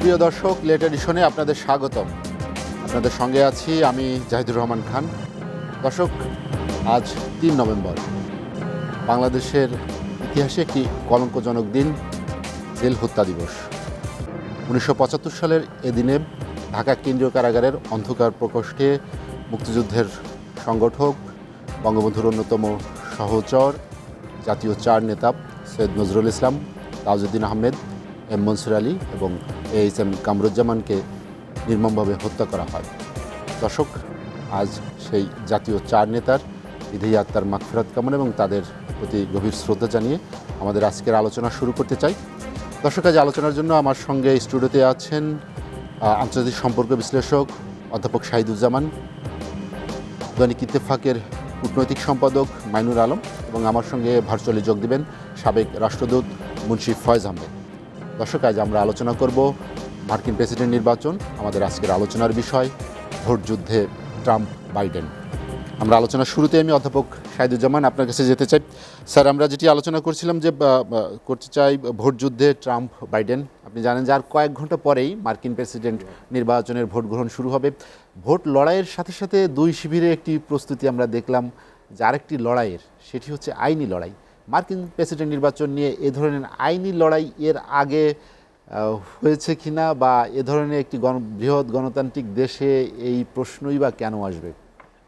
সুপ্রিয় দর্শক, লেট এডিশনে আপনাদের স্বাগতম। আপনাদের সঙ্গে আছি আমি জাহিদুর রহমান খান। দর্শক, আজ ৩ নভেম্বর, বাংলাদেশের ইতিহাসে একটি কলঙ্কজনক দিন, জেল হত্যা দিবস। ১৯৭৫ সালের এদিনে ঢাকা কেন্দ্রীয় কারাগারের অন্ধকার প্রকোষ্ঠে মুক্তিযুদ্ধের সংগঠক, বঙ্গবন্ধুর অন্যতম সহচর, জাতীয় চার নেতা সৈয়দ নজরুল ইসলাম, তাজউদ্দিন আহমেদ, এম মনসুর আলী এবং এইচ.এম. কামরুজ্জামানকে নির্মমভাবে হত্যা করা হয়। দর্শক, আজ সেই জাতীয় চার নেতার বিদেহী আত্মার মাগফিরাত কামনা এবং তাদের প্রতি গভীর শ্রদ্ধা জানিয়ে আমাদের আজকের আলোচনা শুরু করতে চাই। দর্শক, আজ আলোচনার জন্য আমার সঙ্গে স্টুডিওতে আছেন আন্তর্জাতিক সম্পর্ক বিশ্লেষক অধ্যাপক শাহিদুজ্জামান, দৈনিক ইত্তেফাকের কূটনৈতিক সম্পাদক মাইনুর আলম এবং আমার সঙ্গে ভার্চুয়ালি যোগ দেবেন সাবেক রাষ্ট্রদূত মুন্সি ফয়েজ আহমেদ। দর্শক, আজ আমরা আলোচনা করব মার্কিন প্রেসিডেন্ট নির্বাচন। আমাদের আজকের আলোচনার বিষয় ভোট যুদ্ধে ট্রাম্প বাইডেন। আমরা আলোচনার শুরুতে আমি অধ্যাপক শাহিদুজ্জামান আপনার কাছে যেতে চাই। স্যার, আমরা যেটি আলোচনা করছিলাম যে করতে চাই ভোট যুদ্ধে ট্রাম্প বাইডেন। আপনি জানেন যে আর কয়েক ঘন্টা পরেই মার্কিন প্রেসিডেন্ট নির্বাচনের ভোট গ্রহণ শুরু হবে। ভোট লড়াইয়ের সাথে সাথে দুই শিবিরে একটি প্রস্তুতি আমরা দেখলাম যে আরেকটি লড়াইয়ের, সেটি হচ্ছে আইনি লড়াই। মার্কিন প্রেসিডেন্ট নির্বাচন নিয়ে এ ধরনের আইনি লড়াই এর আগে হয়েছে কিনা, বা এ ধরনের একটি বৃহৎ গণতান্ত্রিক দেশে এই প্রশ্নই বা কেন আসবে?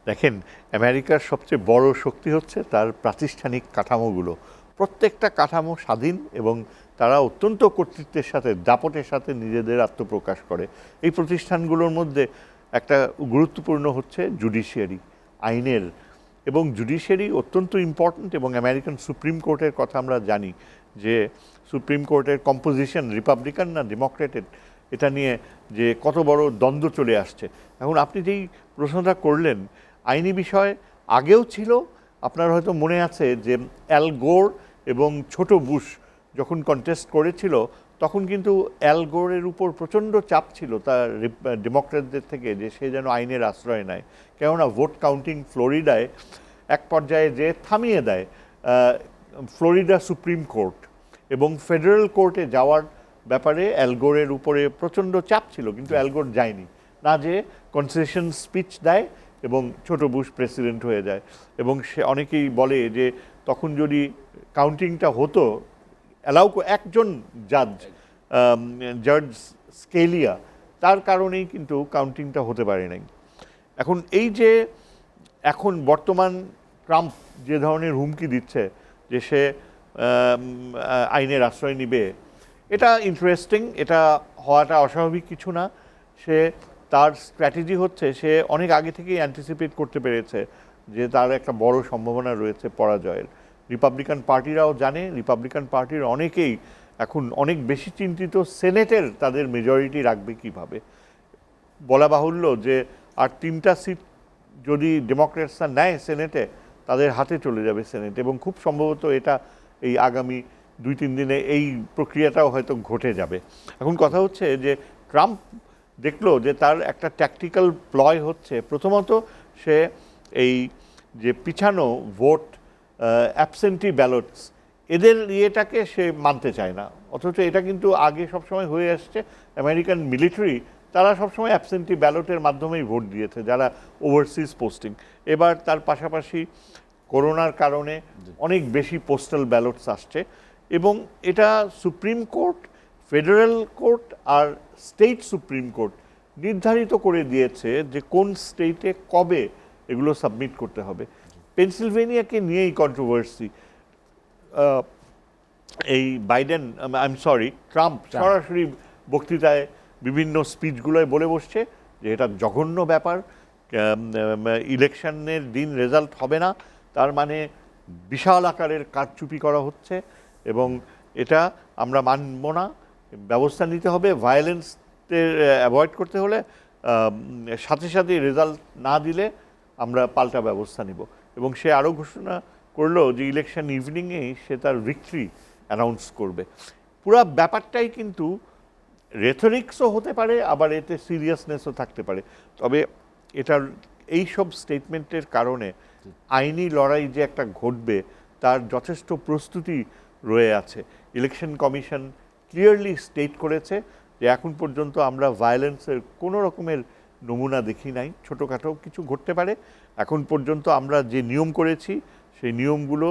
দেখেন, আমেরিকার সবচেয়ে বড় শক্তি হচ্ছে তার প্রাতিষ্ঠানিক কাঠামোগুলো। প্রত্যেকটা কাঠামো স্বাধীন এবং তারা অত্যন্ত কর্তৃত্বের সাথে, দাপটের সাথে নিজেদের আত্মপ্রকাশ করে। এই প্রতিষ্ঠানগুলোর মধ্যে একটা গুরুত্বপূর্ণ হচ্ছে জুডিশিয়ারি, আইনের, এবং জুডিশিয়ারি অত্যন্ত ইম্পর্ট্যান্ট। এবং আমেরিকান সুপ্রিম কোর্টের কথা আমরা জানি যে সুপ্রিম কোর্টের কম্পোজিশন রিপাবলিকান না ডেমোক্রেটেড, এটা নিয়ে যে কত বড় দ্বন্দ্ব চলে আসছে। এখন আপনি যেই প্রশ্নটা করলেন, আইনি বিষয় আগেও ছিল। আপনার হয়তো মনে আছে যে অ্যাল গোর এবং ছোট বুশ যখন কন্টেস্ট করেছিল, তখন কিন্তু অ্যাল গোরের উপর প্রচণ্ড চাপ ছিল তার ডেমোক্রেটদের থেকে যে সে যেন আইনের আশ্রয় নেয়। কেননা ভোট কাউন্টিং ফ্লোরিডায় এক পর্যায়ে যে থামিয়ে দেয় ফ্লোরিডা সুপ্রিম কোর্ট, এবং ফেডারেল কোর্টে যাওয়ার ব্যাপারে অ্যাল গোরের উপরে প্রচণ্ড চাপ ছিল, কিন্তু অ্যাল গোর যায়নি, না যে কনসেশন স্পিচ দেয় এবং ছোট বুশ প্রেসিডেন্ট হয়ে যায়। এবং সে অনেকেই বলে যে তখন যদি কাউন্টিংটা হতো, একজন জজ স্কেলিয়া, তার কারণেই কিন্তু কাউন্টিংটা হতে পারে নাই। এখন এই যে এখন বর্তমান ট্রাম্প যে ধরনের হুমকি দিচ্ছে যে সে আইনের আশ্রয় নিবে, এটা ইন্টারেস্টিং, এটা হওয়াটা অস্বাভাবিক কিছু না। সে তার স্ট্র্যাটেজি হচ্ছে সে অনেক আগে থেকেই অ্যান্টিসিপেট করতে পেরেছে যে তার একটা বড় সম্ভাবনা রয়েছে পরাজয়ের। রিপাবলিকান পার্টিরাও জানে, রিপাবলিকান পার্টির অনেকেই এখন অনেক বেশি চিন্তিত সেনেটের তাদের মেজরিটি রাখবে কিভাবে। বলা বাহুল্য যে আর 3টা সিট যদি ডেমোক্রেটসরা নেয় সেনেটে, তাদের হাতে চলে যাবে সেনেট, এবং খুব সম্ভবত এটা এই আগামী 2-3 দিনে এই প্রক্রিয়াটাও হয়তো ঘটে যাবে। এখন কথা হচ্ছে যে ট্রাম্প দেখলো যে তার একটা ট্যাকটিক্যাল প্লয় হচ্ছে, প্রথমত সে এই যে পিছানো ভোট, অ্যাবসেন্টি ব্যালটস, এদের ইয়েটাকে সে মানতে চায় না। অথচ এটা কিন্তু আগে সবসময় হয়ে আসছে। আমেরিকান মিলিটারি তারা সবসময় অ্যাবসেন্টি ব্যালটের মাধ্যমেই ভোট দিয়েছে যারা ওভারসিজ পোস্টিং। এবার তার পাশাপাশি করোনার কারণে অনেক বেশি পোস্টাল ব্যালটস আসছে, এবং এটা সুপ্রিম কোর্ট, ফেডারেল কোর্ট আর স্টেট সুপ্রিম কোর্ট নির্ধারিত করে দিয়েছে যে কোন স্টেটে কবে এগুলো সাবমিট করতে হবে। পেনসিলভেনিয়াকে নিয়েই কন্ট্রোভার্সি। এই বাইডেন, ট্রাম্প সরাসরি বক্তৃতায় বিভিন্ন স্পিচগুলোয় বলে বসছে যে এটা জঘন্য ব্যাপার, ইলেকশনের দিন রেজাল্ট হবে না, তার মানে বিশাল আকারের কারচুপি করা হচ্ছে, এবং এটা আমরা মানব না, ব্যবস্থা নিতে হবে, ভায়োলেন্সের অ্যাভয়েড করতে হলে সাথে সাথে রেজাল্ট না দিলে আমরা পাল্টা ব্যবস্থা নিব। এবং সে আরও ঘোষণা করলো যে ইলেকশন ইভিনিংয়েই সে তার ভিক্টরি অ্যানাউন্স করবে। পুরা ব্যাপারটাই কিন্তু রেথরিক্সও হতে পারে, আবার এতে সিরিয়াসনেসও থাকতে পারে। তবে এটার এই সব স্টেটমেন্টের কারণে আইনি লড়াই যে একটা ঘটবে তার যথেষ্ট প্রস্তুতি রয়ে আছে। ইলেকশন কমিশন ক্লিয়ারলি স্টেট করেছে যে এখন পর্যন্ত আমরা ভায়োলেন্সের কোনো রকমের নমুনা দেখি নাই। ছোটোখাটো কিছু ঘটতে পারে, এখন পর্যন্ত আমরা যে নিয়ম করেছি সেই নিয়মগুলো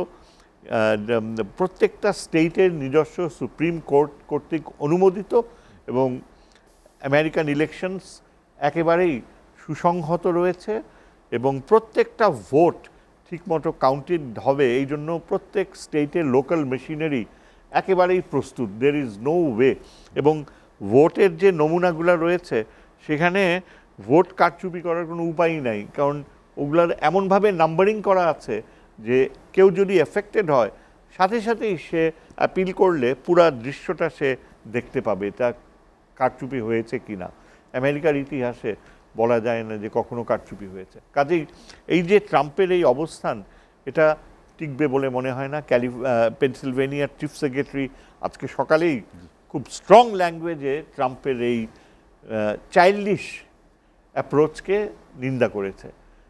প্রত্যেকটা স্টেটের নিজস্ব সুপ্রিম কোর্ট কর্তৃক অনুমোদিত, এবং আমেরিকান ইলেকশনস একেবারেই সুসংহত রয়েছে, এবং প্রত্যেকটা ভোট ঠিকমতো কাউন্টেড হবে। এই জন্য প্রত্যেক স্টেটের লোকাল মেশিনারি একেবারেই প্রস্তুত, দের ইজ নো ওয়ে। এবং ভোটের যে নমুনাগুলো রয়েছে সেখানে ভোট কারচুপি করার কোনো উপায়ই নাই, কারণ ওগুলার এমনভাবে নাম্বারিং করা আছে যে কেউ যদি এফেক্টেড হয় সাথে সাথেই সে অ্যাপিল করলে পুরা দৃশ্যটা সে দেখতে পাবে তা কারচুপি হয়েছে কি না। আমেরিকার ইতিহাসে বলা যায় না যে কখনো কারচুপি হয়েছে। কাজেই এই যে ট্রাম্পের এই অবস্থান, এটা টিকবে বলে মনে হয় না। পেনসিলভেনিয়ার চিফ সেক্রেটারি আজকে সকালেই খুব স্ট্রং ল্যাঙ্গুয়েজে ট্রাম্পের এই চাইল্ডিশ অ্যাপ্রোচকে নিন্দা করেছে।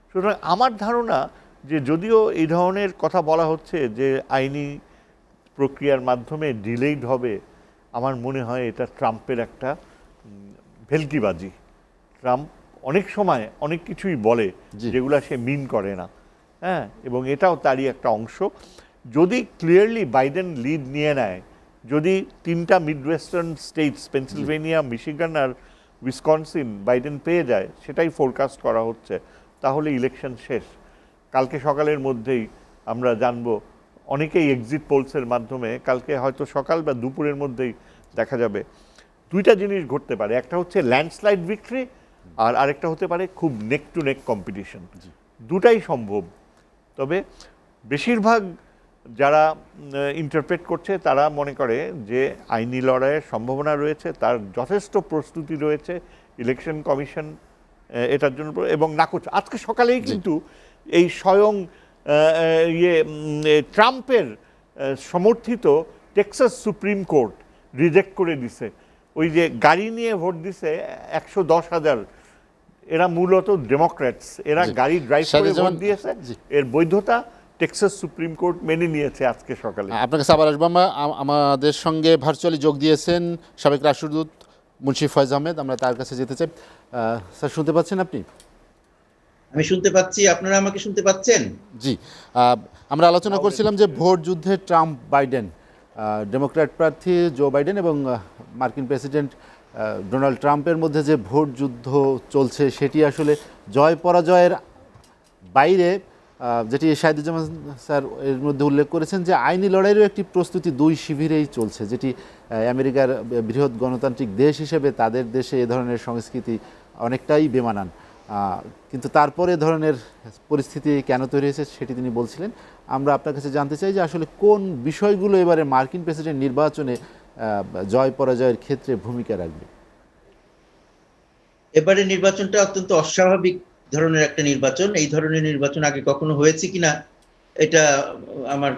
সুতরাং আমার ধারণা যে যদিও এই ধরনের কথা বলা হচ্ছে যে আইনি প্রক্রিয়ার মাধ্যমে ডিলেইড হবে, আমার মনে হয় এটা ট্রাম্পের একটা ভেলকিবাজি। ট্রাম্প অনেক সময় অনেক কিছুই বলে যেগুলো সে মিন করে না, হ্যাঁ, এবং এটাও তারই একটা অংশ। যদি ক্লিয়ারলি বাইডেন লিড নিয়ে নেয়, যদি তিনটা মিডওয়েস্টার্ন স্টেটস পেনসিলভেনিয়া, মিশিগান আর উইসকনসিন বাইডেন পেয়ে যায়, সেটাই ফোরকাস্ট করা হচ্ছে, তাহলে ইলেকশন শেষ। কালকে সকালের মধ্যেই আমরা জানবো, অনেকেই এক্সিট পোলসের মাধ্যমে কালকে হয়তো সকাল বা দুপুরের মধ্যেই দেখা যাবে। দুইটা জিনিস ঘটতে পারে, একটা হচ্ছে ল্যান্ডস্লাইড ভিক্টরি, আর আরেকটা হতে পারে খুব নেক টু নেক কম্পিটিশন। দুটাই সম্ভব। তবে বেশিরভাগ যারা ইন্টারপ্রেট করছে তারা মনে করে যে আইনি লড়াইয়ের সম্ভাবনা রয়েছে, তার যথেষ্ট প্রস্তুতি রয়েছে ইলেকশন কমিশন এটার জন্য। এবং নাকচ আজকে সকালেই কিন্তু এই স্বয়ং ট্রাম্পের সমর্থিত টেক্সাস সুপ্রিম কোর্ট রিজেক্ট করে দিছে। ওই যে গাড়ি নিয়ে ভোট দিছে 110,000, এরা মূলত ডেমোক্র্যাটস, এরা গাড়ি ড্রাইভ করে ভোট দিয়েছে, এর বৈধতা টেক্সাস সুপ্রিম কোর্ট মেনে নিয়েছে আজকে সকালে। আপনার কাছে আবার আসবো। আমাদের সঙ্গে ভার্চুয়ালি যোগ দিয়েছেন সাবেক রাষ্ট্রদূত মুন্সি ফয়েজ আহমেদ, আমরা তার কাছে যেতে চাই। স্যার, শুনতে পাচ্ছেন আপনি? আমি শুনতে পাচ্ছি, আপনারা আমাকে শুনতে পাচ্ছেন? জি, আমরা আলোচনা করছিলাম যে ভোট যুদ্ধে ট্রাম্প বাইডেন, ডেমোক্র্যাট প্রার্থী জো বাইডেন এবং মার্কিন প্রেসিডেন্ট ডোনাল্ড ট্রাম্পের মধ্যে যে ভোট যুদ্ধ চলছে সেটি আসলে জয় পরাজয়ের বাইরে, যেটি শাহিদুজ্জামান স্যার এর মধ্যে উল্লেখ করেছেন যে আইনি লড়াইয়েরও একটি প্রস্তুতি দুই শিবিরেই চলছে, যেটি আমেরিকার বৃহৎ গণতান্ত্রিক দেশ হিসেবে তাদের দেশে এ ধরনের সংস্কৃতি অনেকটাই বেমানান। কিন্তু তারপরে ধরনের পরিস্থিতি কেন তৈরি হয়েছে সেটি তিনি বলছিলেন। আমরা আপনার কাছে জানতে চাই যে আসলে কোন বিষয়গুলো এবারে মার্কিন প্রেসিডেন্ট নির্বাচনে জয় পরাজয়ের ক্ষেত্রে ভূমিকা রাখবে। এবারে নির্বাচনটা অত্যন্ত অস্বাভাবিক ধরনের একটা নির্বাচন। এই ধরনের নির্বাচন আগে কখনো হয়েছে কিনা এটা আমার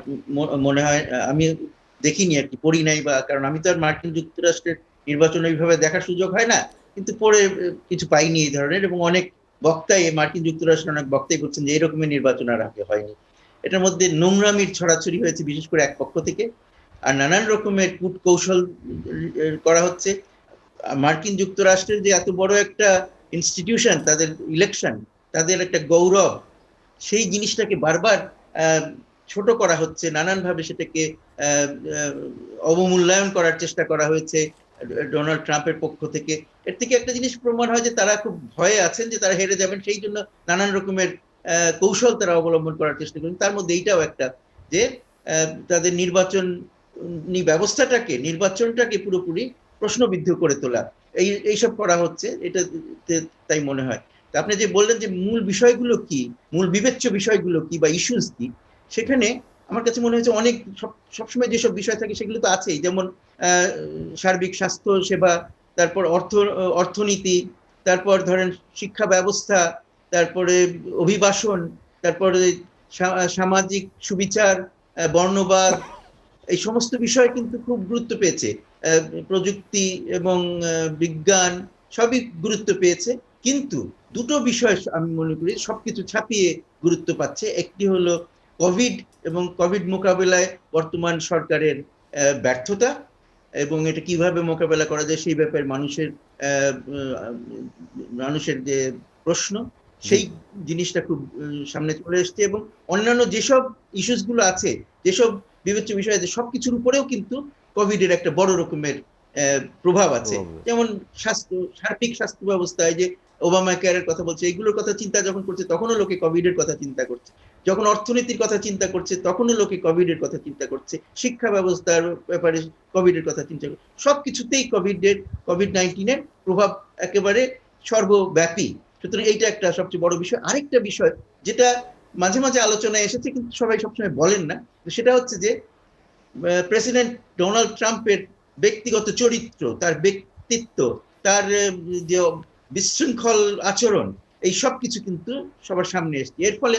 মনে হয়, আমি দেখিনি আর কি, পড়ি নাই, বা কারণ আমি তো আর মার্কিন যুক্তরাষ্ট্রের নির্বাচন এইভাবে দেখার সুযোগ হয় না, কিন্তু পরে কিছু পাইনি এই ধরনের। এবং অনেক বক্তাই, মার্কিন যুক্তরাষ্ট্রের অনেক বক্তাই করছেন যে এরকমের নির্বাচন আর আগে হয়নি। এটার মধ্যে নোংরামির ছড়াছড়ি হয়েছে বিশেষ করে এক পক্ষ থেকে, আর নানান রকমের কূট কৌশল করা হচ্ছে। মার্কিন যুক্তরাষ্ট্রের যে এত বড় একটা ইনস্টিটিউশন, তাদের ইলেকশন, তাদের একটা গৌরব, সেই জিনিসটাকে বারবার ছোট করা হচ্ছে, নানানভাবে সেটাকে অবমূল্যায়ন করার চেষ্টা করা হয়েছে ডোনাল্ড ট্রাম্পের পক্ষ থেকে। এর থেকে একটা জিনিস প্রমাণ হয় যে তারা খুব ভয়ে আছেন যে তারা হেরে যাবেন, সেই জন্য নানান রকমের কৌশল তারা অবলম্বন করার চেষ্টা করেন। তার মধ্যে এইটাও একটা, যে তাদের নির্বাচনটাকে পুরোপুরি প্রশ্নবিদ্ধ করে তোলা, এইসব করা হচ্ছে, এটা তাই মনে হয়। আপনি যে বললেন যে মূল বিষয়গুলো কি, মূল বিবেচ্য বিষয়গুলো কি বা ইস্যুস কি, সেখানে আমার কাছে মনে হয়েছে অনেক সবসময় যেসব বিষয় থাকে সেগুলো তো আছেই, যেমন সার্বিক স্বাস্থ্য সেবা, তারপর অর্থনীতি, তারপর ধরেন শিক্ষা ব্যবস্থা, তারপরে অভিবাসন, তারপরে সামাজিক সুবিচার, বর্ণবাদ, এই সমস্ত বিষয় কিন্তু খুব গুরুত্ব পেয়েছে। প্রযুক্তি এবং বিজ্ঞান সবই গুরুত্ব পেয়েছে, কিন্তু দুটো বিষয় আমি মনে করি সবকিছু ছাপিয়ে গুরুত্ব পাচ্ছে। একটি হলো কোভিড এবং কোভিড মোকাবিলায় বর্তমান সরকারের ব্যর্থতা, এবং এটা কিভাবে মোকাবেলা করা যায় সেই ব্যাপারে মানুষের যে প্রশ্ন, সেই জিনিসটা খুব সামনে চলে এসছে। এবং অন্যান্য যেসব ইস্যুস গুলো আছে, যেসব বিবেচ্য বিষয় আছে, সবকিছুর উপরেও কিন্তু কোভিড এর একটা বড় রকমের প্রভাব আছে। যেমন সার্বিক স্বাস্থ্য ব্যবস্থায় যে ওবামা কেয়ারের কথা বলছে, এইগুলোর কথা চিন্তা যখন করছে তখনও লোকে কোভিড এর কথা চিন্তা করছে, যখন অর্থনীতির কথা চিন্তা করছে তখনও লোকে কোভিড এর কথা চিন্তা করছে, শিক্ষা ব্যবস্থার ব্যাপারে কোভিড এর কথা চিন্তা করছে, সবকিছুতেই কোভিড-19 এর প্রভাব একেবারে সর্বব্যাপী। সুতরাং এইটা একটা সবচেয়ে বড় বিষয়। আরেকটা বিষয় যেটা মাঝে মাঝে আলোচনায় এসেছে কিন্তু সবাই সবসময় বলেন না, সেটা হচ্ছে যে প্রেসিডেন্ট ডোনাল্ড ট্রাম্পের ব্যক্তিগত চরিত্র, তার ব্যক্তিত্ব, তার যে বিশৃঙ্খল আচরণ, এই সব কিছু কিন্তু সবার সামনে এসছে। এর ফলে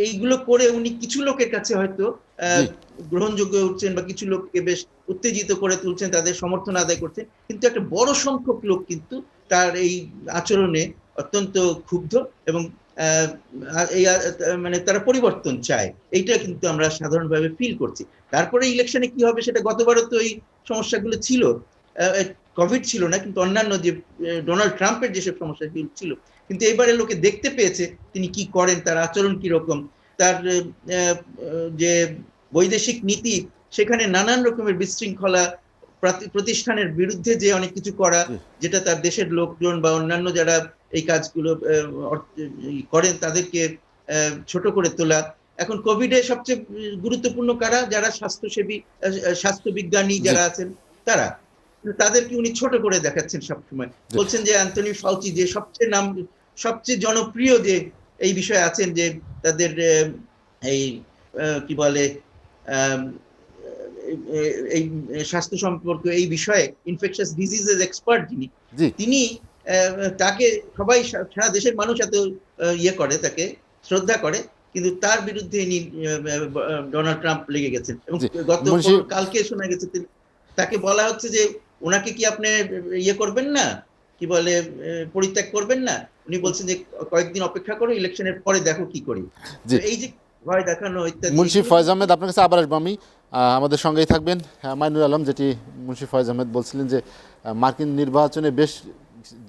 এইগুলো করে উনি কিছু লোকের কাছে হয়তো গ্রহণযোগ্য উঠছেন বা কিছু লোককে বেশ উত্তেজিত করে তুলছেন, তাদের সমর্থন আদায় করছেন, কিন্তু একটা বড় সংখ্যক লোক কিন্তু তার এই আচরণে অত্যন্ত ক্ষুব্ধ এবং মানে তারা পরিবর্তন চায়। এইটা কিন্তু আমরা সাধারণভাবে ফিল করছি। তারপরে ইলেকশনে কি হবে সেটা, গতবারও তো এই সমস্যাগুলো ছিল, কোভিড ছিল না কিন্তু অন্যান্য যে ডোনাল্ড ট্রাম্পের যেসব সমস্যাগুলো ছিল, কিন্তু এবারে লোকে দেখতে পেয়েছে তিনি কি করেন, তার আচরণ কি রকম, তার যে বৈদেশিক নীতি, সেখানে নানান রকমের বিশৃঙ্খলা, প্রতিষ্ঠানের বিরুদ্ধে যে অনেক কিছু করা, যেটা তার দেশের লোকজন বা অন্যান্য যারা এই কাজগুলো করেন তাদেরকে ছোট করে তোলা। এখন কোভিডে সবচেয়ে গুরুত্বপূর্ণ কারা, যারা স্বাস্থ্যসেবী, স্বাস্থ্যবিজ্ঞানী যারা আছেন তারা, তাদেরকে উনি ছোট করে দেখাচ্ছেন সবসময়। বলছেন যে অ্যান্থনি ফাউচি, যে সবচেয়ে জনপ্রিয় যে এই বিষয়ে আছেন, যে তাদের এই কি বলে এই স্বাস্থ্য সম্পর্কে এই বিষয়ে ইনফেকশাস ডিজিজেস এক্সপার্ট যিনি, তিনি তাকে সবাই, সারা দেশের মানুষ এত ইয়ে করে, তাকে শ্রদ্ধা করে, কিন্তু তার বিরুদ্ধে ডোনাল্ড ট্রাম্প লেগে গেছেন। এবং কালকে শোনা গেছে তাকে বলা হচ্ছে যে ওনাকে কি আপনি ইয়ে করবেন না, কি বলে পরিত্যাগ করবেন না? উনি বলছেন যে কয়েকদিন অপেক্ষা করো, ইলেকশনের পরে দেখো কি করি। এই যে ভয় দেখানো ইত্যাদি। মুন্সি ফয়েজ আহমেদ, আপনার কাছে আবার আসবো আমি, আমাদের সঙ্গেই থাকবেন। মাইনুর আলম, যেটি মুন্সি ফয়েজ আহমেদ বলছিলেন যে মার্কিন নির্বাচনে বেশ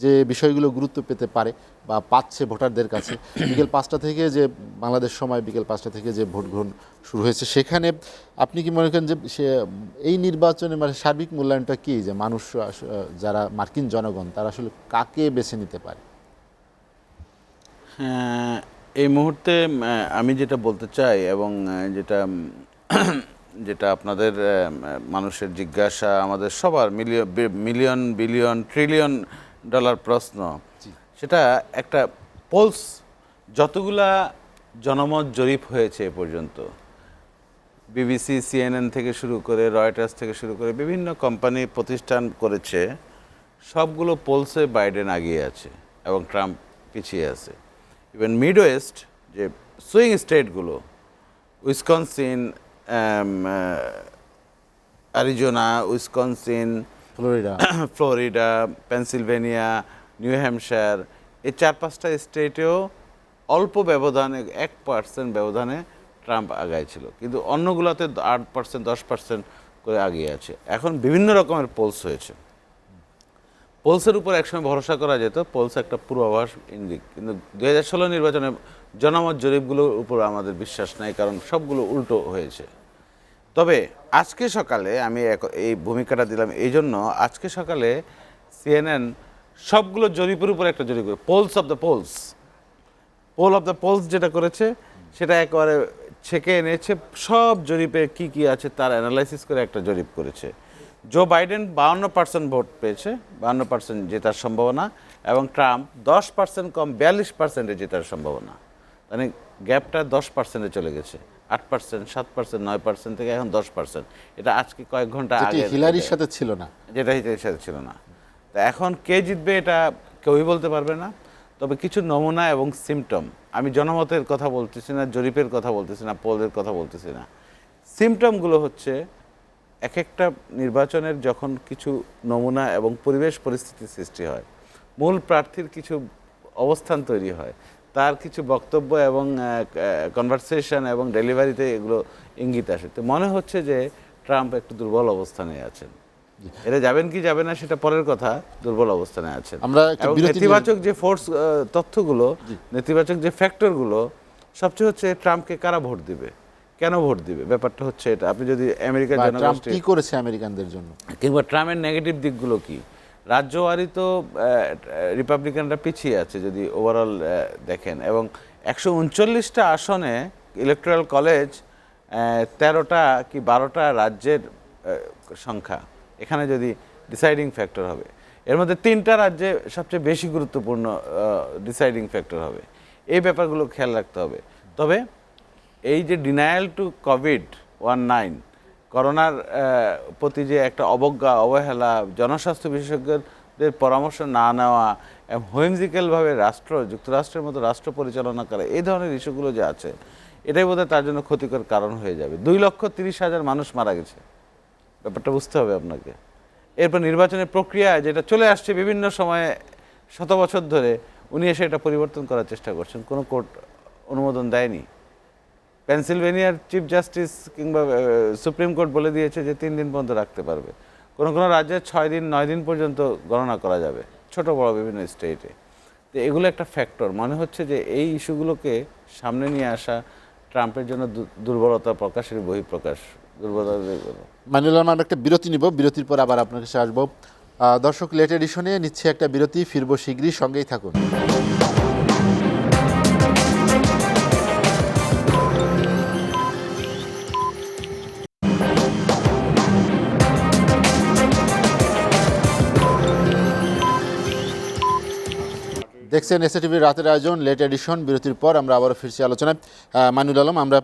যে বিষয়গুলো গুরুত্ব পেতে পারে বা পাচ্ছে ভোটারদের কাছে, বিকেল 5টা থেকে যে বাংলাদেশ সময় বিকেল 5টা থেকে যে ভোট গ্রহণ শুরু হয়েছে, সেখানে আপনি কি মনে করেন যে এই নির্বাচনে মানে সার্বিক মূল্যায়নটা কি, যে মানুষ যারা মার্কিন জনগণ তারা আসলে কাকে বেছে নিতে পারে? এই মুহূর্তে আমি যেটা বলতে চাই এবং যেটা আপনাদের মানুষের জিজ্ঞাসা, আমাদের সবার মিলিয়ন বিলিয়ন ট্রিলিয়ন ডলার প্রশ্ন, সেটা একটা পোলস, যতগুলা জনমত জরিপ হয়েছে এ পর্যন্ত, বিবিসি, CNN থেকে শুরু করে, রয়টার্স থেকে শুরু করে বিভিন্ন কোম্পানি প্রতিষ্ঠান করেছে, সবগুলো পোলসে বাইডেন আগিয়ে আছে এবং ট্রাম্প পিছিয়ে আছে। ইভেন মিড ওয়েস্ট, যে সুইং স্টেটগুলো, Wisconsin, Arizona, Wisconsin, Florida, Pennsylvania, New Hampshire, এই 4-5টা স্টেটেও অল্প ব্যবধানে, 1% ব্যবধানে ট্রাম্প আগায় ছিল, কিন্তু অন্যগুলোতে 8%, 10% করে আগিয়ে আছে। এখন বিভিন্ন রকমের পোলস হয়েছে। পোলসের উপর একসময় ভরসা করা যেত, পোলস একটা পূর্বাভাস ইঙ্গিত, কিন্তু 2016 নির্বাচনে জনমত জরিপগুলোর উপর আমাদের বিশ্বাস নাই, কারণ সবগুলো উল্টো হয়েছে। তবে আজকে সকালে আমি এই ভূমিকাটা দিলাম এই জন্য, আজকে সকালে CNN সবগুলো জরিপের উপর একটা জরিপ করে, পোল অফ দ্য পোলস যেটা করেছে, সেটা একেবারে ছেঁকে এনেছে, সব জরিপে কি কি আছে তার অ্যানালাইসিস করে একটা জরিপ করেছে। জো বাইডেন 52% ভোট পেয়েছে, 52% জেতার সম্ভাবনা, এবং ট্রাম্প 10% কম 42% জেতার সম্ভাবনা। মানে গ্যাপটা 10%-এ চলে গেছে, 8%, 7%, 9% থেকে এখন 10%। এটা আজকে কয়েক ঘন্টা আগে হিলারির সাথে ছিল না, যেটা হিলারির সাথে ছিল না। তা এখন কে জিতবে এটা কেউই বলতে পারবে না। তবে কিছু নমুনা এবং সিমটম, আমি জনমতের কথা বলতেছি না, জরিপের কথা বলতেছি না, পোলের কথা বলতেছি না, সিমটমগুলো হচ্ছে এক একটা নির্বাচনের যখন কিছু নমুনা এবং পরিবেশ পরিস্থিতি সৃষ্টি হয়, মূল প্রার্থীর কিছু অবস্থান তৈরি হয়, তার কিছু বক্তব্য এবং কনভারসেশন এবং ডেলিভারিতে এগুলো ইঙ্গিত আসে। তো মনে হচ্ছে যে ট্রাম্প একটু দুর্বল অবস্থানে আছেন। এরা যাবেন কি যাবে না সেটা পরের কথা, দুর্বল অবস্থানে আছেন। আমরা একটা এবং বিরতি নিয়ে- নেতিবাচক যে ফোর্স তথ্যগুলো, নেতিবাচক যে ফ্যাক্টরগুলো, সবচেয়ে হচ্ছে ট্রাম্পকে কারা ভোট দিবে, কেন ভোট দিবে, ব্যাপারটা হচ্ছে এটা। আপনি যদি আমেরিকার বা ট্রাম্প জনগোষ্ঠী কি করেছে আমেরিকানদের জন্য, কিংবা ট্রাম্পের নেগেটিভ দিকগুলো কি, রাজ্যওয়ারি তো রিপাবলিকানরা পিছিয়ে আছে যদি ওভারঅল দেখেন, এবং 139টা আসনে ইলেকট্রাল কলেজ 13টা কি 12টা রাজ্যের সংখ্যা, এখানে যদি ডিসাইডিং ফ্যাক্টর হবে, এর মধ্যে 3টা রাজ্যে সবচেয়ে বেশি গুরুত্বপূর্ণ ডিসাইডিং ফ্যাক্টর হবে। এই ব্যাপারগুলো খেয়াল রাখতে হবে। তবে এই যে ডিনায়াল টু COVID-19, করোনার প্রতি যে একটা অবজ্ঞা, অবহেলা, জনস্বাস্থ্য বিশেষজ্ঞদের পরামর্শ না নেওয়া, হোয়েমজিক্যালভাবে যুক্তরাষ্ট্রের মতো রাষ্ট্র পরিচালনা করে, এই ধরনের ইস্যুগুলো যে আছে, এটাই বোধহয় তার জন্য ক্ষতিকর কারণ হয়ে যাবে। 2,30,000 মানুষ মারা গেছে, ব্যাপারটা বুঝতে হবে আপনাকে। এরপর নির্বাচনের প্রক্রিয়া যেটা চলে আসছে বিভিন্ন সময়ে, শত বছর ধরে, উনি এসে এটা পরিবর্তন করার চেষ্টা করছেন, কোনো কোর্ট অনুমোদন দেয়নি। পেনসিলভেনিয়ার চিফ জাস্টিস কিংবা সুপ্রিম কোর্ট বলে দিয়েছে যে 3 দিন পর্যন্ত রাখতে পারবে, কোনো কোনো রাজ্যে 6 দিন 9 দিন পর্যন্ত গণনা করা যাবে, ছোট বড় বিভিন্ন স্টেটে। তো এগুলো একটা ফ্যাক্টর। মনে হচ্ছে যে এই ইস্যুগুলোকে সামনে নিয়ে আসা ট্রাম্পের জন্য দুর্বলতা প্রকাশের বহিঃপ্রকাশ, দুর্বলতা। মাইনুল আমরা একটা বিরতি নিব, বিরতির পর আবার আপনার কাছে আসবো। দর্শক, লেট এডিশনে নিচ্ছে একটা বিরতি, ফিরবো শীঘ্রই, সঙ্গেই থাকুন। দেখছেন এসএটিভির রাতের আয়োজন লেট এডিশন। বিরতির পর আমরা আবারও ফিরছি আলোচনায়। মাইনুল আলম, আমরা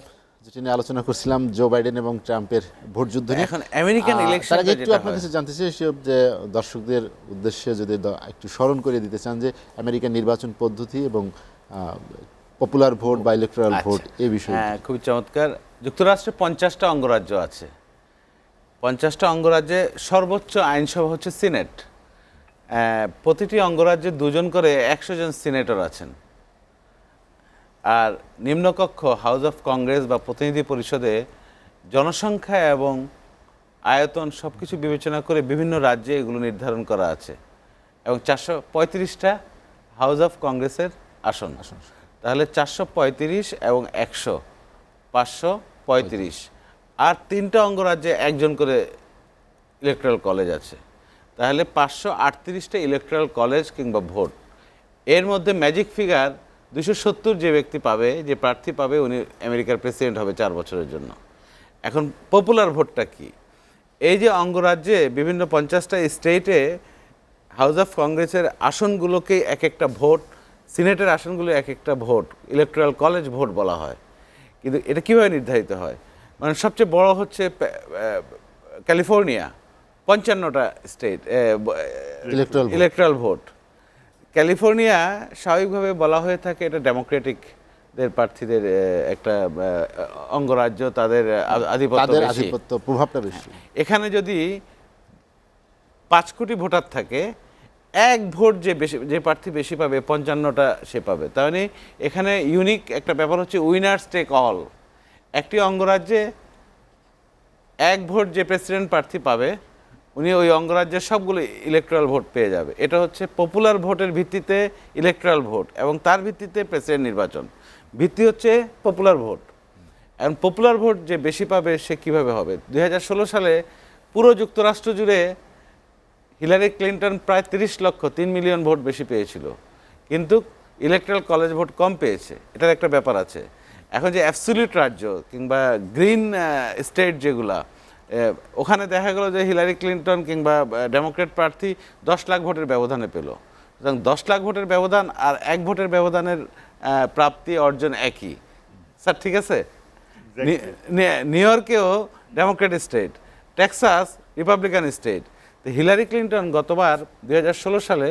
যেটা নিয়ে আলোচনা করছিলাম জো বাইডেন এবং ট্রাম্পের ভোট যুদ্ধ নিয়ে, এখন আমেরিকান ইলেকশন তার আগে একটু আপনার কাছে জানতে চাই যে দর্শকদের উদ্দেশ্যে যদি একটু স্মরণ করে দিতে চান যে আমেরিকান নির্বাচন পদ্ধতি এবং পপুলার ভোট বা ইলেকট্রাল ভোট, এই বিষয়ে। হ্যাঁ, খুবই চমৎকার। যুক্তরাষ্ট্রে 50টা অঙ্গরাজ্য আছে। 50টা অঙ্গরাজ্যে সর্বোচ্চ আইনসভা হচ্ছে সিনেট। প্রতিটি অঙ্গরাজ্যে 2 জন করে 100 জন সিনেটর আছেন। আর নিম্নকক্ষ হাউস অফ কংগ্রেস বা প্রতিনিধি পরিষদে জনসংখ্যা এবং আয়তন সব কিছু বিবেচনা করে বিভিন্ন রাজ্যে এগুলো নির্ধারণ করা আছে, এবং 435টা হাউস অফ কংগ্রেসের আসন। তাহলে 435 এবং 100, 535। আর 3টা অঙ্গরাজ্যে 1 জন করে ইলেকট্রাল কলেজ আছে। তাহলে 538টা ইলেকট্রাল কলেজ কিংবা ভোট। এর মধ্যে ম্যাজিক ফিগার 270 যে ব্যক্তি পাবে, যে প্রার্থী পাবে, উনি আমেরিকার প্রেসিডেন্ট হবে 4 বছরের জন্য। এখন পপুলার ভোটটা কি? এই যে অঙ্গরাজ্যে বিভিন্ন 50টা স্টেটে হাউস অফ কংগ্রেসের আসনগুলোকে এক একটা ভোট, সিনেটের আসনগুলো এক একটা ভোট, ইলেকট্রাল কলেজ ভোট বলা হয়। কিন্তু এটা কীভাবে নির্ধারিত হয়? মানে সবচেয়ে বড় হচ্ছে ক্যালিফোর্নিয়া, 55টা স্টেট ইলেকট্রাল ভোট। ক্যালিফোর্নিয়া স্বাভাবিকভাবে বলা হয়ে থাকে এটা ডেমোক্রেটিকদের প্রার্থীদের একটা অঙ্গরাজ্য, তাদের আধিপত্য প্রভাবটা বেশি। এখানে যদি 5 কোটি ভোটার থাকে, 1 ভোট যে প্রার্থী বেশি পাবে 55টা সে পাবে। তার মানে এখানে ইউনিক একটা ব্যাপার হচ্ছে উইনার্স টেক অল। একটি অঙ্গরাজ্যে 1 ভোট যে প্রেসিডেন্ট প্রার্থী পাবে, উনি ওই অঙ্গরাজ্যের সবগুলো ইলেকট্রাল ভোট পেয়ে যাবে। এটা হচ্ছে পপুলার ভোটের ভিত্তিতে ইলেকট্রাল ভোট, এবং তার ভিত্তিতে প্রেসিডেন্ট নির্বাচন। ভিত্তি হচ্ছে পপুলার ভোট। এখন পপুলার ভোট যে বেশি পাবে সে কীভাবে হবে? 2016 সালে পুরো যুক্তরাষ্ট্র জুড়ে হিলারি ক্লিন্টন প্রায় 30 লক্ষ, 3 মিলিয়ন ভোট বেশি পেয়েছিল, কিন্তু ইলেকট্রাল কলেজ ভোট কম পেয়েছে। এটার একটা ব্যাপার আছে। এখন যে অ্যাবসলিউট রাজ্য কিংবা গ্রিন স্টেট যেগুলা, ওখানে দেখা গেল যে হিলারি ক্লিন্টন কিংবা ডেমোক্রেট প্রার্থী 10 লাখ ভোটের ব্যবধানে পেল। সুতরাং 10 লাখ ভোটের ব্যবধান আর 1 ভোটের ব্যবধানের প্রাপ্তি অর্জন একই। স্যার ঠিক আছে? নিউ ইয়র্কেও Democrat state, Texas Republican state. তো হিলারি ক্লিন্টন গতবার 2016 সালে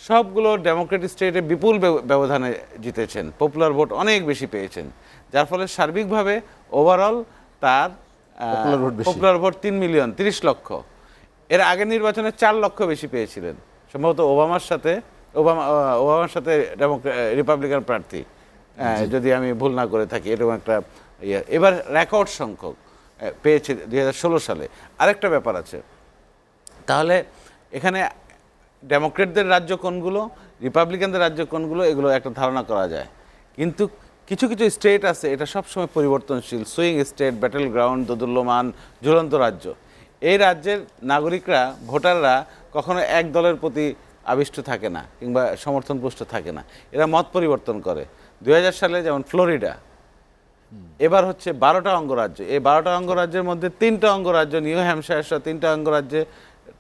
সবগুলো ডেমোক্রেট স্টেটে বিপুল ব্যবধানে জিতেছেন, পপুলার ভোট অনেক বেশি পেয়েছেন, যার ফলে সার্বিকভাবে ওভারঅল তার পপুলার ভোট 3 মিলিয়ন 30 লক্ষ। এর আগের নির্বাচনে 4 লক্ষ বেশি পেয়েছিলেন, সম্ভবত ওবামার সাথে রিপাবলিকান প্রার্থী, যদি আমি ভুল না করে থাকি, এরকম একটা এবার রেকর্ড সংখ্যক। পেয়েছে 2016 সালে। আরেকটা ব্যাপার আছে, তাহলে এখানে ডেমোক্রেটদের রাজ্য কোনগুলো, রিপাবলিকানদের রাজ্য কোনগুলো, এগুলো একটা ধারণা করা যায়। কিন্তু কিছু কিছু স্টেট আছে, এটা সবসময় পরিবর্তনশীল, সুইং স্টেট, ব্যাটেল গ্রাউন্ড, দোদুল্যমান, ঝুলন্ত রাজ্য। এই রাজ্যের নাগরিকরা, ভোটাররা কখনো এক দলের প্রতি আবিষ্ট থাকে না কিংবা সমর্থনপুষ্ট থাকে না, এরা মত পরিবর্তন করে। 2000 সালে যেমন ফ্লোরিডা, এবার হচ্ছে 12টা অঙ্গরাজ্য, এই 12টা অঙ্গরাজ্যের মধ্যে 3টা অঙ্গরাজ্য, নিউ হ্যাম্পশায়ার সহ 3টা অঙ্গরাজ্যে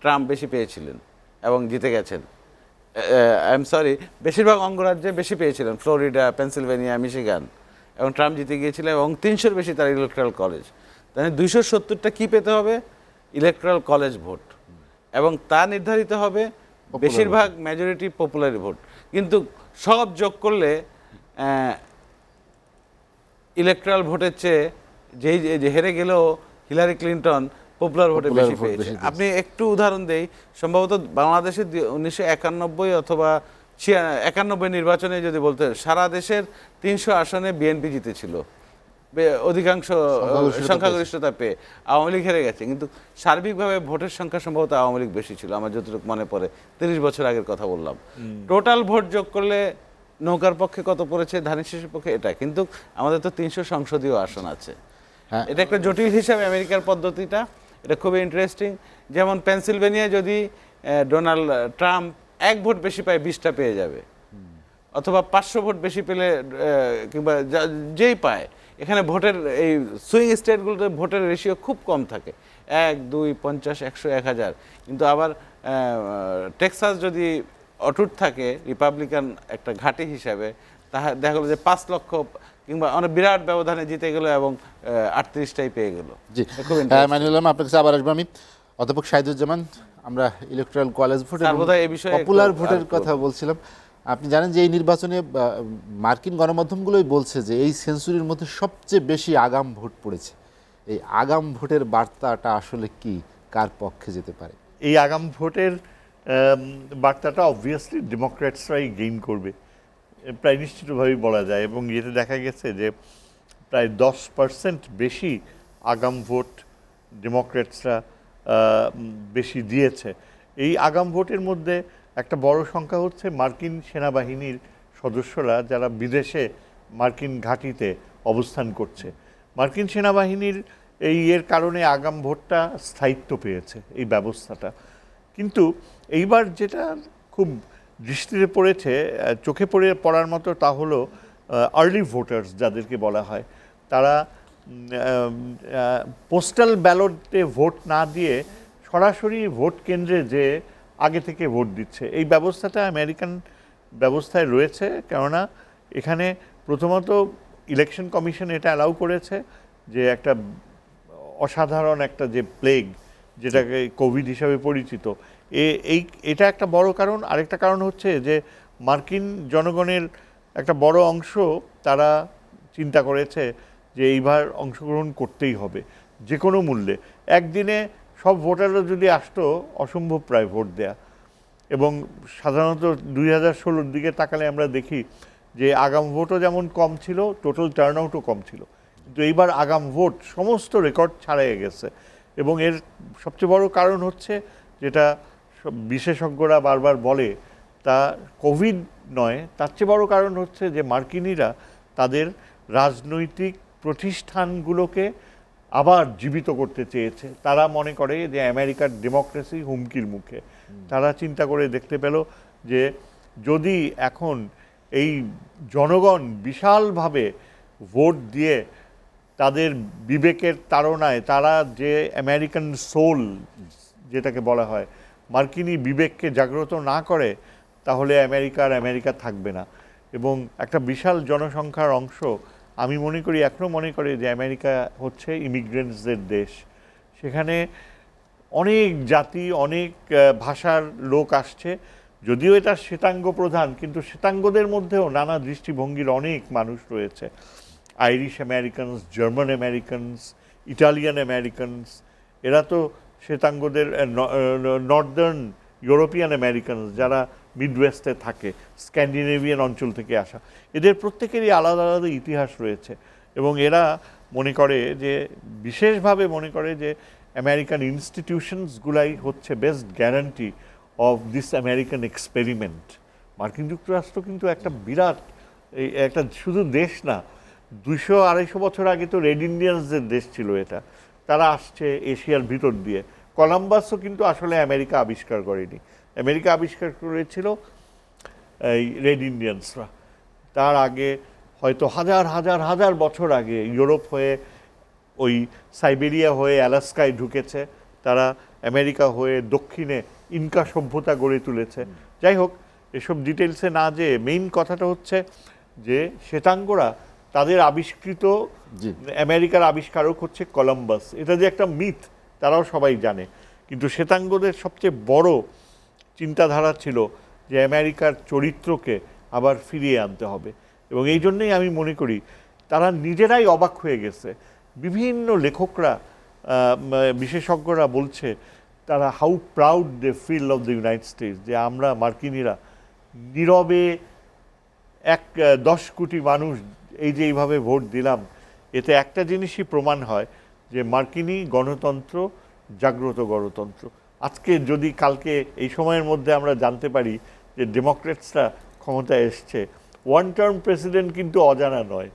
ট্রাম্প বেশি পেয়েছিলেন এবং জিতে গেছেন। আই এম সরি, বেশিরভাগ অঙ্গরাজ্যে বেশি পেয়েছিলেন, ফ্লোরিডা, পেনসিলভেনিয়া, মিশিগান, এবং ট্রাম্প জিতে গিয়েছিলেন এবং 300-র বেশি তার ইলেকট্রাল কলেজ। তাহলে 270টা কী পেতে হবে? ইলেকট্রাল কলেজ ভোট, এবং তা নির্ধারিত হবে বেশিরভাগ মেজরিটি পপুলার ভোট। কিন্তু সব যোগ করলে ইলেকট্রাল ভোটের চেয়ে যে হেরে গেলেও হিলারি ক্লিন্টন পপুলার ভোটে বেশি পেয়েছে। আপনি একটু উদাহরণ দেই, সম্ভবত বাংলাদেশে 1991 অথবা 91 নির্বাচনে যদি বলতে, সারা দেশের 300 আসনে বিএনপি জিতেছিল অধিকাংশ সংখ্যাগরিষ্ঠতা পেয়ে, আওয়ামী লীগ হেরে গেছে। কিন্তু সার্বিকভাবে ভোটের সংখ্যা সম্ভবত আওয়ামী লীগ বেশি ছিল, আমার যতটুকু মনে পড়ে, 30 বছর আগের কথা বললাম। টোটাল ভোট যোগ করলে নৌকার পক্ষে কত পড়েছে, ধানের শীষের পক্ষে এটা। কিন্তু আমাদের তো 300 সংসদীয় আসন আছে। এটা একটা জটিল হিসাবে আমেরিকার পদ্ধতিটা, এটা খুবই ইন্টারেস্টিং। যেমন পেনসিলভেনিয়া যদি ডোনাল্ড ট্রাম্প 1 ভোট বেশি পায়, 20টা পেয়ে যাবে, অথবা 500 ভোট বেশি পেলে কিংবা যেই পায়, এখানে ভোটের এই সুইং স্টেটগুলোতে ভোটের রেশিও খুব কম থাকে, 1, 2, 50, 100, 1000। কিন্তু আবার টেক্সাস যদি অটুট থাকে রিপাবলিকান একটা ঘাঁটি হিসাবে, তাহলে দেখা গেলো যে 5 লক্ষ কিংবা অনেক বিরাট ব্যবধানে জিতে গেল এবং 38টাই পেয়ে গেল। জি, মানিনুল, আপনার কাছে আবার আসবো আমি। অধ্যাপক শাহিদুজ্জামান, আমরা ইলেকট্রাল কলেজ ভোট, পপুলার ভোটের কথা বলছিলাম। আপনি জানেন যে এই নির্বাচনে মার্কিন গণমাধ্যমগুলোই বলছে যে এই সেঞ্চুরির মধ্যে সবচেয়ে বেশি আগাম ভোট পড়েছে। এই আগাম ভোটের বার্তাটা আসলে কি, কার পক্ষে যেতে পারে? এই আগাম ভোটের বার্তাটা অবভিয়াসলি ডেমোক্র্যাটসরাই গেইন করবে, প্রায় নিশ্চিতভাবেই বলা যায়। এবং এতে দেখা গেছে যে প্রায় 10% বেশি আগাম ভোট ডেমোক্র্যাটসরা বেশি দিয়েছে। এই আগাম ভোটের মধ্যে একটা বড় সংখ্যা হচ্ছে মার্কিন সেনাবাহিনীর সদস্যরা যারা বিদেশে মার্কিন ঘাঁটিতে অবস্থান করছে। মার্কিন সেনাবাহিনীর এর কারণে আগাম ভোটটা স্থায়িত্ব পেয়েছে এই ব্যবস্থাটা। কিন্তু এইবার যেটা খুব দৃষ্টিতে পড়েছে, চোখে পড়ার মতো, তা হলো আর্লি ভোটার্স যাদেরকে বলা হয়, তারা পোস্টাল ব্যালটে ভোট না দিয়ে সরাসরি ভোট কেন্দ্রে যে আগে থেকে ভোট দিচ্ছে। এই ব্যবস্থাটা আমেরিকান ব্যবস্থায় রয়েছে, কেননা এখানে প্রথমত ইলেকশন কমিশন এটা অ্যালাউ করেছে যে একটা অসাধারণ একটা যে প্লেগ, যেটাকে কোভিড হিসাবে পরিচিত, এটা একটা বড় কারণ। আরেকটা কারণ হচ্ছে যে মার্কিন জনগণের একটা বড় অংশ তারা চিন্তা করেছে যে এইবার অংশগ্রহণ করতেই হবে যে কোনো মূল্যে। একদিনে সব ভোটাররা যদি আসতো, অসম্ভব প্রায় ভোট দেয়া। এবং সাধারণত 2016-র দিকে তাকালে আমরা দেখি যে আগাম ভোটও যেমন কম ছিল, টোটাল টার্ন আউটও কম ছিল। কিন্তু এইবার আগাম ভোট সমস্ত রেকর্ড ছাড়িয়ে গেছে। এবং এর সবচেয়ে বড় কারণ হচ্ছে, যেটা বিশেষজ্ঞরা বারবার বলে, তা কোভিড নয়, তার চেয়ে বড় কারণ হচ্ছে যে মার্কিনিরা তাদের রাজনৈতিক প্রতিষ্ঠানগুলোকে আবার জীবিত করতে চেয়েছে। তারা মনে করে যে আমেরিকার ডেমোক্রেসি হুমকির মুখে। তারা চিন্তা করে দেখতে পেল যে যদি এখন এই জনগণ বিশালভাবে ভোট দিয়ে তাদের বিবেকের তাড়নায়, তারা যে আমেরিকান সোল যেটাকে বলা হয়, মার্কিনী বিবেককে জাগ্রত না করে, তাহলে আমেরিকা থাকবে না। এবং একটা বিশাল জনসংখ্যার অংশ, আমি মনে করি, এখনও মনে করে যে আমেরিকা হচ্ছে ইমিগ্রেন্টসদের দেশ। সেখানে অনেক জাতি, অনেক ভাষার লোক আসছে। যদিও এটা শ্বেতাঙ্গ প্রধান, কিন্তু শ্বেতাঙ্গদের মধ্যেও নানা দৃষ্টিভঙ্গির অনেক মানুষ রয়েছে। Irish Americans, German Americans, Italian Americans, এরা তো শ্বেতাঙ্গদের, নর্দার্ন ইউরোপিয়ান আমেরিকানস যারা মিডওয়েস্টে থাকে, স্ক্যান্ডিনেভিয়ান অঞ্চল থেকে আসা, এদের প্রত্যেকেরই আলাদা আলাদা ইতিহাস রয়েছে। এবং এরা মনে করে যে বিশেষভাবে মনে করে যে আমেরিকান ইনস্টিটিউশনসগুলাই হচ্ছে best guarantee of this American experiment. মার্কিন যুক্তরাষ্ট্র কিন্তু একটা বিরাট একটা শুধু দেশ না, 200-250 বছর আগে তো রেড ইন্ডিয়ানসদের দেশ ছিল এটা। তারা আসছে এশিয়ার ভিতর দিয়ে। কলাম্বাসও কিন্তু আসলে আমেরিকা আবিষ্কার করেনি, আমেরিকা আবিষ্কার করেছিল এই রেড ইন্ডিয়ানসরা। তার আগে হয়তো হাজার হাজার হাজার বছর আগে ইউরোপ হয়ে ওই সাইবেরিয়া হয়ে অ্যালাস্কায় ঢুকেছে, তারা আমেরিকা হয়ে দক্ষিণে ইনকা সভ্যতা গড়ে তুলেছে। যাই হোক, এসব ডিটেলসে না যে মেইন কথাটা হচ্ছে যে শ্বেতাঙ্গরা তাদের আবিষ্কৃত আমেরিকার আবিষ্কারক হচ্ছে কলম্বাস। এটা যে একটা মিথ তারাও সবাই জানে, কিন্তু শ্বেতাঙ্গদের সবচেয়ে বড় চিন্তাধারা ছিল যে আমেরিকার চরিত্রকে আবার ফিরিয়ে আনতে হবে। এবং এই জন্যই আমি মনে করি তারা নিজেরাই অবাক হয়ে গেছে। বিভিন্ন লেখকরা, বিশেষজ্ঞরা বলছে তারা how proud they feel of the United States, যে আমরা মার্কিনীরা নীরবে 10 কোটি মানুষ এই যে এইভাবে ভোট দিলাম, এতে একটা জিনিসই প্রমাণ হয় যে মার্কিনী গণতন্ত্র জাগ্রত গণতন্ত্র। আজকে যদি কালকে এই সময়ের মধ্যে আমরা জানতে পারি যে ডেমোক্রেটসরা ক্ষমতায় এসছে, ওয়ান টার্ম প্রেসিডেন্ট কিন্তু অজানা নয়।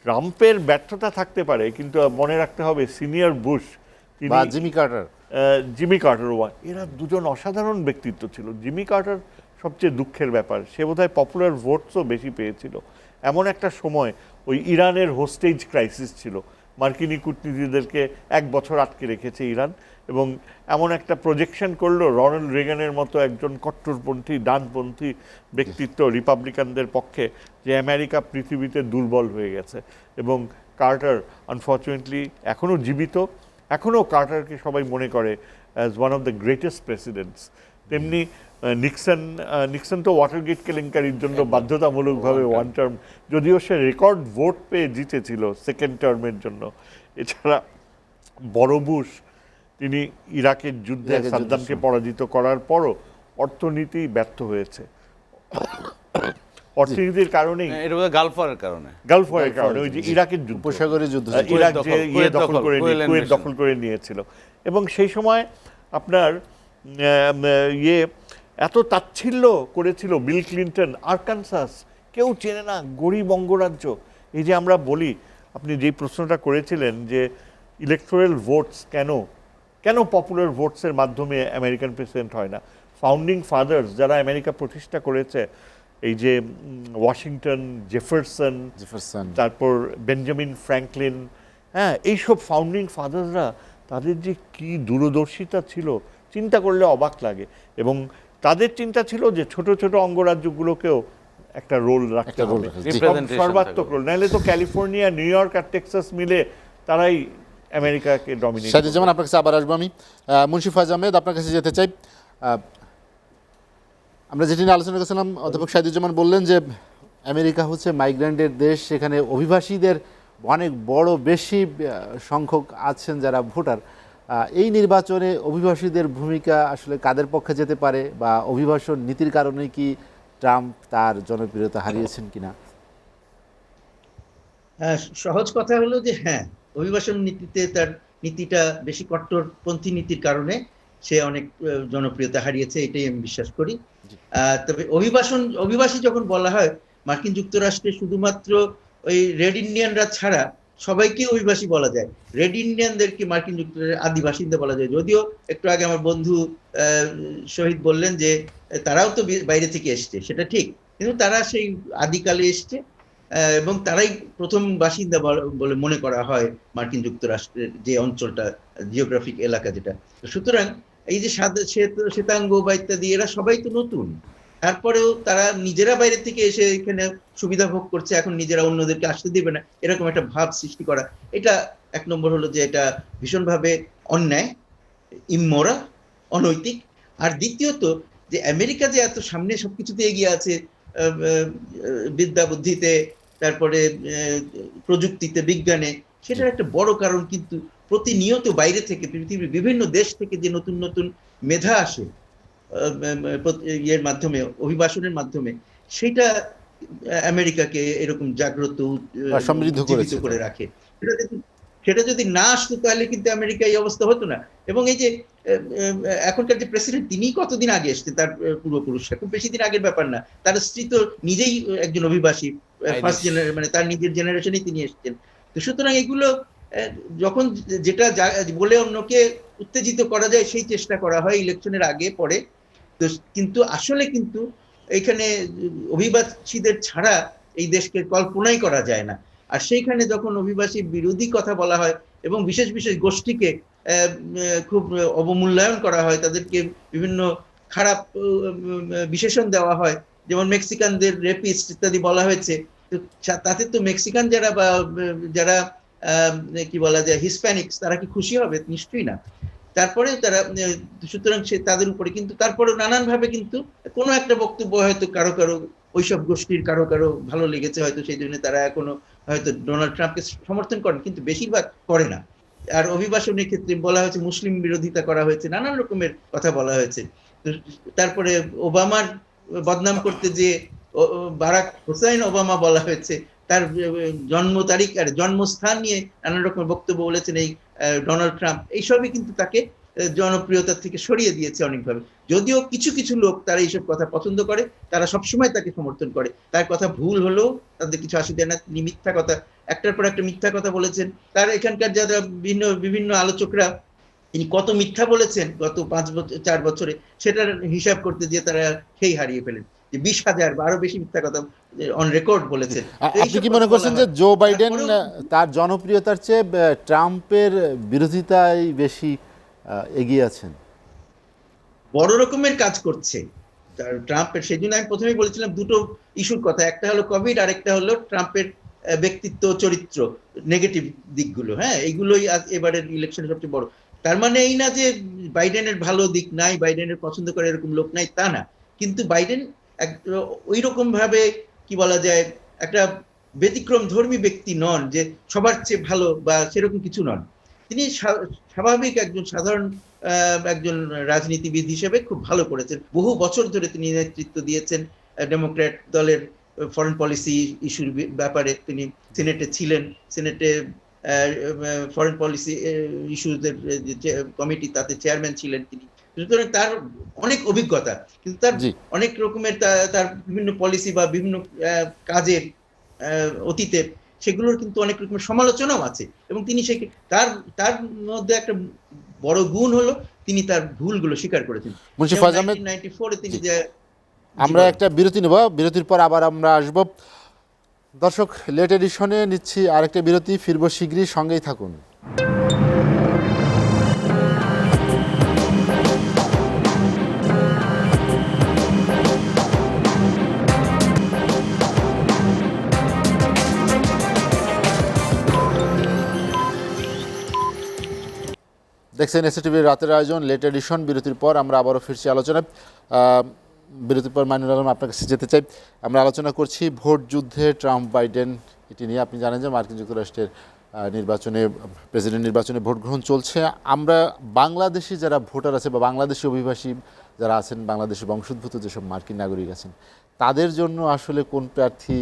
ট্রাম্পের ব্যর্থতা থাকতে পারে, কিন্তু মনে রাখতে হবে সিনিয়র বুশ বা জিমি কার্টার এরা দুজন অসাধারণ ব্যক্তিত্ব ছিল। জিমি কার্টার সবচেয়ে দুঃখের ব্যাপার, সে বোধহয় পপুলার ভোটসও বেশি পেয়েছিল। এমন একটা সময় ওই ইরানের হোস্টেজ ক্রাইসিস ছিল, মার্কিনী কূটনীতিদেরকে 1 বছর আটকে রেখেছে ইরান, এবং এমন একটা প্রজেকশন করলো রোনাল্ড রেগানের মতো একজন কট্টরপন্থী ডানপন্থী ব্যক্তিত্ব রিপাবলিকানদের পক্ষে, যে আমেরিকা পৃথিবীতে দুর্বল হয়ে গেছে। এবং কার্টার আনফর্চুনেটলি এখনও জীবিত, এখনও কার্টারকে সবাই মনে করে as one of the greatest presidents. তেমনি নিক্সন তো ওয়াটারগেট কেলেঙ্কারির জন্য বাধ্যতামূলকভাবে ওয়ান টার্ম, যদিও সে রেকর্ড ভোট পেয়ে জিতেছিল সেকেন্ড টার্মের জন্য। এছাড়া বড় বুশ, তিনি ইরাকের যুদ্ধে সাদ্দামকে পরাজিত করার পরও অর্থনীতি ব্যর্থ হয়েছে। অর্থনীতির কারণেই, গালফ ওয়ারের কারণে, ওই যে ইরাকের যুদ্ধ, উপসাগরের যুদ্ধ, ইরাক যে কুয়েত দখল করে নিয়েছিল। এবং সেই সময় আপনার এত তাচ্ছিল্য করেছিল বিল ক্লিন্টন, আরকানসাস কেউ চেনে না, গরিব অঙ্গরাজ্য। এই যে আমরা বলি, আপনি যেই প্রশ্নটা করেছিলেন যে ইলেকটোরাল ভোটস কেন পপুলার ভোটসের মাধ্যমে আমেরিকান প্রেসিডেন্ট হয় না। ফাউন্ডিং ফাদার্স যারা আমেরিকা প্রতিষ্ঠা করেছে, এই যে ওয়াশিংটন, জেফারসন, তারপর বেঞ্জামিন ফ্র্যাঙ্কলিন, হ্যাঁ, এইসব ফাউন্ডিং ফাদার্সরা, তাদের যে কি দূরদর্শিতা ছিল চিন্তা করলে অবাক লাগে। এবং তাদের চিন্তা ছিল যে ছোট ছোট অঙ্গরাজ্যগুলোকেও একটা রোল রাখতে হবে, সর্বাত্মক রোল, নাহলে তো ক্যালিফোর্নিয়া, নিউ ইয়র্ক আর টেক্সাস মিলে তারাই আমেরিকাকে ডমিনেট। যেমন আপনার কাছে আবার আসবো আমি, মুন্সি ফয়েজ আহমেদ, আপনার কাছে যেতে চাই। আমরা যেটি নিয়ে আলোচনা করেছিলাম, অধ্যাপক সাইদুজ্জামান বললেন যে আমেরিকা হচ্ছে মাইগ্রেন্টের দেশ, সেখানে অভিবাসীদের অনেক বড় বেশি সংখ্যক আছেন যারা ভোটার। এই নির্বাচনে অভিবাসীদের ভূমিকা আসলে কাদের পক্ষে যেতে পারে, বা অভিবাসন নীতির কারণে কি ট্রাম্প তার জনপ্রিয়তা হারিয়েছেন কিনা? সহজ কথা হলো যে হ্যাঁ, অভিবাসন নীতিতে তার নীতিটা বেশি কট্টরপন্থী নীতির কারণে সে অনেক জনপ্রিয়তা হারিয়েছে, এটাই আমি বিশ্বাস করি। তবে অভিবাসী যখন বলা হয়, মার্কিন যুক্তরাষ্ট্রে শুধুমাত্র ওই রেড ইন্ডিয়ানরা ছাড়া সবাইকে অভিবাসী বলা যায়। রেড ইন্ডিয়ানদেরকে মার্কিন যুক্তরাষ্ট্রের আদি বাসিন্দা বলা যায়। যদিও একটু আগে আমার বন্ধু শহীদ বললেন যে তারাও তো বাইরে থেকে এসছে, সেটা ঠিক, কিন্তু তারা সেই আদিকালে এসছে এবং তারাই প্রথম বাসিন্দা বলে মনে করা হয় মার্কিন যুক্তরাষ্ট্রের যে অঞ্চলটা, জিওগ্রাফিক এলাকা যেটা। সুতরাং এই যে শ্বেতাঙ্গ বা ইত্যাদি, এরা সবাই তো নতুন, তারপরেও তারা নিজেরা বাইরে থেকে এসে এখানে সুবিধা ভোগ করছে, এখন নিজেরা অন্যদেরকে আসতে দিবে না, এরকম একটা ভাব সৃষ্টি করা, এটা এক নম্বর হলো যে এটা ভীষণভাবে অন্যায়, ইমোরাল, অনৈতিক। আর দ্বিতীয়ত যে আমেরিকা যে এত সামনে সবকিছুতে এগিয়ে আছে, বিদ্যা বুদ্ধিতে, তারপরে প্রযুক্তিতে, বিজ্ঞানে, সেটার একটা বড় কারণ কিন্তু প্রতিনিয়ত বাইরে থেকে, পৃথিবীর বিভিন্ন দেশ থেকে যে নতুন নতুন মেধা আসে এর মাধ্যমে, অভিবাসনের মাধ্যমে, সেটা আমেরিকাকে এরকম জাগ্রত, সমৃদ্ধ করে রাখে। সেটা যদি সেটা যদি না আসতো তাহলে কিন্তু আমেরিকা এই অবস্থা হতো না। এবং এই যে এখনকার যে প্রেসিডেন্ট, তিনি কতদিন আগে এসেছেন, তার পূর্বপুরুষরা, খুব বেশি দিন আগের ব্যাপার না। তার স্ত্রী তো নিজেই একজন অভিবাসী, ফার্স্ট আইরিশ। জেনারেশন, মানে তার নিজের জেনারেশনেই তিনি এসেছেন। তো সুতরাং এগুলো যখন যেটা বলে অন্যকে উত্তেজিত করা যায় সেই চেষ্টা করা হয় ইলেকশনের আগে পরে। তো কিন্তু আসলে কিন্তু এখানে অভিবাসীদের ছাড়া এই দেশকে কল্পনাই করা যায় না। আর সেইখানে যখন অভিবাসী বিরোধী কথা বলা হয় এবং বিশেষ বিশেষ গোষ্ঠীকে খুব অবমূল্যায়ন করা হয়, তাদেরকে বিভিন্ন খারাপ বিশেষণ দেওয়া হয়, যেমন মেক্সিকানদের রেপিস্ট ইত্যাদি বলা হয়েছে। তো তাতে তো মেক্সিকান যারা বা যারা কি বলা যায় হিসপ্যানিক্স, তারা কি খুশি হবে? নিশ্চয়ই না। তারপরে তারা সুতরাং সে তাদের উপরে কিন্তু তারপরে নানান ভাবে কিন্তু কোনো একটা বক্তব্য হয়তো কারো কারো ওইসব গোষ্ঠীর কারো কারো ভালো লেগেছে, হয়তো সেই জন্য তারা এখনো হয়তো ডোনাল্ড ট্রাম্পকে সমর্থন করেন, কিন্তু বেশিরভাগ করে না। আর অভিবাসনের ক্ষেত্রে বলা হয়েছে মুসলিম বিরোধিতা করা হয়েছে, নানান রকমের কথা বলা হয়েছে। তারপরে ওবামার বদনাম করতে যে বারাক হোসাইন ওবামা বলা হয়েছে, তার জন্ম তারিখ আর জন্মস্থান নিয়ে নানান রকম বক্তব্য বলেছেন এই ডোনাল্ড ট্রাম্প। এইসবই কিন্তু তাকে জনপ্রিয়তা থেকে সরিয়ে দিয়েছে অনেকভাবে। যদিও কিছু কিছু লোক তারা এইসব কথা পছন্দ করে, তারা সবসময় তাকে সমর্থন করে, তার কথা ভুল হলেও তাদের কিছু আসে যায় না। তিনি মিথ্যা কথা, একটার পর একটা মিথ্যা কথা বলেছেন। তার এখানকার যারা বিভিন্ন বিভিন্ন আলোচকরা তিনি কত মিথ্যা বলেছেন গত 4 বছরে, সেটার হিসাব করতে গিয়ে তারা খেই হারিয়ে ফেলেন, যে 20,000 বা আরো বেশি মিথ্যা কথা অন রেকর্ড বলেছেন। আপনি কি মনে করছেন যে জো বাইডেন তার জনপ্রিয়তার চেয়ে ট্রাম্পের বিরোধিতায় বেশি এগিয়ে আছেন? বড় রকমের কাজ করছে ট্রাম্পের। সেই জন্য আমি প্রথমেই বলেছিলাম দুটো ইস্যুর কথা, একটা হলো কোভিড, আর একটা হলো ট্রাম্পের ব্যক্তিত্ব, চরিত্র, নেগেটিভ দিকগুলো। হ্যাঁ, এইগুলোই এবারের ইলেকশনের সবচেয়ে বড়। তার মানে এই না যে বাইডেনের ভালো দিক নাই, বাইডেনের পছন্দ করে এরকম লোক নাই, তা না। কিন্তু বাইডেন ওই রকম ভাবে কি বলা যায় একটা ব্যতিক্রম ধর্মী ব্যক্তি নন, যে সবার চেয়ে ভালো বা সেরকম কিছু নন। তিনি স্বাভাবিক একজন সাধারণ একজন রাজনীতিবিদ হিসেবে খুব ভালো করেছেন। বহু বছর ধরে তিনি নেতৃত্ব দিয়েছেন ডেমোক্র্যাট দলের ফরেন পলিসি ইস্যুর ব্যাপারে। তিনি সিনেটে ছিলেন, সিনেটে ফরেন পলিসি ইস্যুদের যে কমিটি, তাতে চেয়ারম্যান ছিলেন তিনি। সুতরাং তার অনেক অভিজ্ঞতা, কিন্তু তার অনেক রকমের তার বিভিন্ন পলিসি বা বিভিন্ন কাজের অতীতের, সেগুলোর কিন্তু অনেক রকমের সমালোচনাও আছে। এবং তিনি তার তার মধ্যে একটা বড় গুণ হলো তিনি তার ভুলগুলো স্বীকার করেছেন। আমরা একটা বিরতি নেব, বিরতির পর আবার আমরা আসব। দর্শক, লেট এডিশনে নিচ্ছি আরেকটা বিরতি, ফিরবো শীঘ্রই, সঙ্গেই থাকুন। দেখছেন এসএটিভির রাতের আয়োজন লেট এডিশন। বিরতির পর আমরা আবারও ফিরছি আলোচনায়। বিরতির পর মাইনুল আলম আপনার কাছে যেতে চাই। আমরা আলোচনা করছি ভোট যুদ্ধে ট্রাম্প বাইডেন এটি নিয়ে। আপনি জানেন যে মার্কিন যুক্তরাষ্ট্রের নির্বাচনে, প্রেসিডেন্ট নির্বাচনে ভোট গ্রহণ চলছে। আমরা বাংলাদেশি যারা ভোটার আছে বা বাংলাদেশি অভিবাসী যারা আছেন, বাংলাদেশি বংশোদ্ভূত যেসব মার্কিন নাগরিক আছেন, তাদের জন্য আসলে কোন প্রার্থী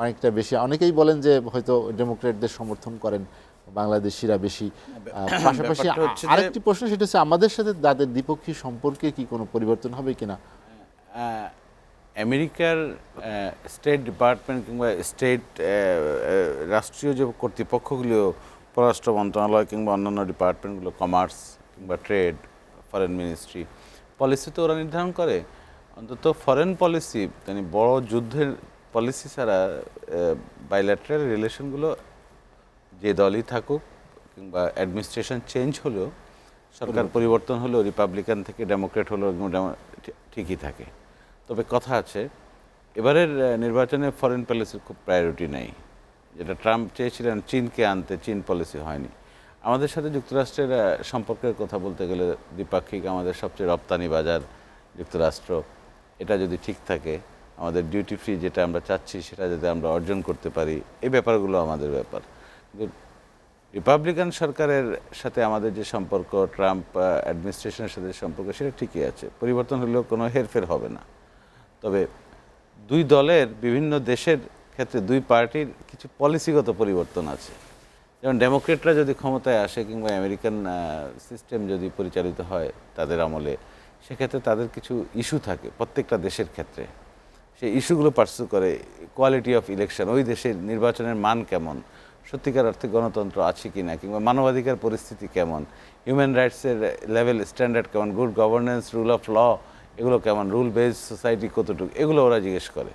অনেকটা বেশি? অনেকেই বলেন যে হয়তো ডেমোক্রেটদের সমর্থন করেন বাংলাদেশিরা বেশি। পাশাপাশি আরেকটি প্রশ্ন, সেটা হচ্ছে আমাদের সাথে তাদের দ্বিপক্ষীয় সম্পর্কে কি কোনো পরিবর্তন হবে কিনা? আমেরিকার স্টেট ডিপার্টমেন্ট কিংবা স্টেট রাষ্ট্রীয় যে কর্তৃপক্ষগুলো, পররাষ্ট্র মন্ত্রণালয় কিংবা অন্যান্য ডিপার্টমেন্টগুলো, কমার্স কিংবা ট্রেড, ফরেন মিনিস্ট্রি, পলিসি তো ওরা নির্ধারণ করে। অন্তত ফরেন পলিসি, মানে বড় যুদ্ধের পলিসি ছাড়া বাইল্যাটারাল রিলেশনগুলো যে দলই থাকুক কিংবা অ্যাডমিনিস্ট্রেশন চেঞ্জ হলেও, সরকার পরিবর্তন হলেও, রিপাবলিকান থেকে ডেমোক্রেট হলেও ঠিকই থাকে। তবে কথা আছে, এবারের নির্বাচনে ফরেন পলিসির খুব প্রায়োরিটি নেই। যেটা ট্রাম্প চেয়েছিলেন চীনকে আনতে, চীন পলিসি হয়নি। আমাদের সাথে যুক্তরাষ্ট্রের সম্পর্কের কথা বলতে গেলে দ্বিপাক্ষিক আমাদের সবচেয়ে রপ্তানি বাজার যুক্তরাষ্ট্র। এটা যদি ঠিক থাকে, আমাদের ডিউটি ফ্রি যেটা আমরা চাচ্ছি সেটা যদি আমরা অর্জন করতে পারি, এই ব্যাপারগুলো আমাদের ব্যাপার। কিন্তু রিপাবলিকান সরকারের সাথে আমাদের যে সম্পর্ক, ট্রাম্প অ্যাডমিনিস্ট্রেশনের সাথে সম্পর্ক, সেটা ঠিকই আছে। পরিবর্তন হলেও কোনো হেরফের হবে না। তবে দুই দলের বিভিন্ন দেশের ক্ষেত্রে দুই পার্টির কিছু পলিসিগত পরিবর্তন আছে। যেমন ডেমোক্রেটরা যদি ক্ষমতায় আসে কিংবা আমেরিকান সিস্টেম যদি পরিচালিত হয় তাদের আমলে, সেক্ষেত্রে তাদের কিছু ইস্যু থাকে প্রত্যেকটা দেশের ক্ষেত্রে। সেই ইস্যুগুলো পার্সু করে, কোয়ালিটি অফ ইলেকশন, ওই দেশের নির্বাচনের মান কেমন, সত্যিকার অর্থে গণতন্ত্র আছে কি না, কিংবা মানবাধিকার পরিস্থিতি কেমন, হিউম্যান রাইটসের লেভেল স্ট্যান্ডার্ড কেমন, good governance, rule of law এগুলো কেমন, রুল বেসড সোসাইটি কতটুকু, এগুলো ওরা জিজ্ঞেস করে।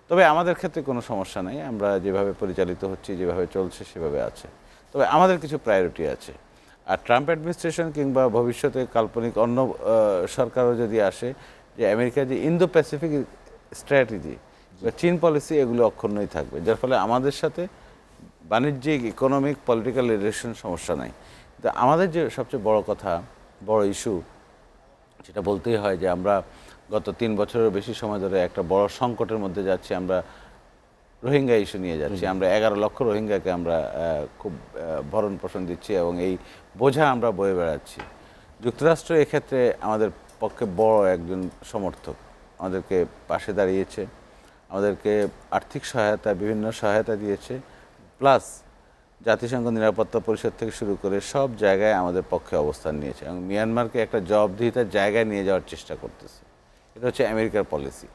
তবে আমাদের ক্ষেত্রে কোনো সমস্যা নাই, আমরা যেভাবে পরিচালিত হচ্ছি, যেভাবে চলছে সেভাবে আছে। তবে আমাদের কিছু প্রায়োরিটি আছে। আর ট্রাম্প অ্যাডমিনিস্ট্রেশন কিংবা ভবিষ্যতে কাল্পনিক অন্য সরকারও যদি আসে, যে আমেরিকার যে ইন্দো প্যাসিফিক স্ট্র্যাটেজি বা চীন পলিসি, এগুলো অক্ষুণ্ণই থাকবে, যার ফলে আমাদের সাথে বাণিজ্যিক, ইকোনমিক, পলিটিক্যাল রিলেশন সমস্যা নাই। কিন্তু আমাদের যে সবচেয়ে বড় কথা, বড় ইস্যু, সেটা বলতেই হয় যে আমরা গত 3 বছরের বেশি সময় ধরে একটা বড় সংকটের মধ্যে যাচ্ছি। আমরা রোহিঙ্গা ইস্যু নিয়ে যাচ্ছি, আমরা 11 লক্ষ রোহিঙ্গাকে আমরা খুব ভরণ পোষণ দিচ্ছি এবং এই বোঝা আমরা বয়ে বেড়াচ্ছি। যুক্তরাষ্ট্র এক্ষেত্রে আমাদের পক্ষে বড় একজন সমর্থক, আমাদেরকে পাশে দাঁড়িয়েছে, আমাদেরকে আর্থিক সহায়তা, বিভিন্ন সহায়তা দিয়েছে, প্লাস জাতিসংঘ নিরাপত্তা পরিষদ থেকে শুরু করে সব জায়গায় আমাদের পক্ষে অবস্থান নিয়েছে এবং মিয়ানমারকে একটা জবাবদিহিতার জায়গায় নিয়ে যাওয়ার চেষ্টা করতেছে। এটা হচ্ছে আমেরিকার পলিসি।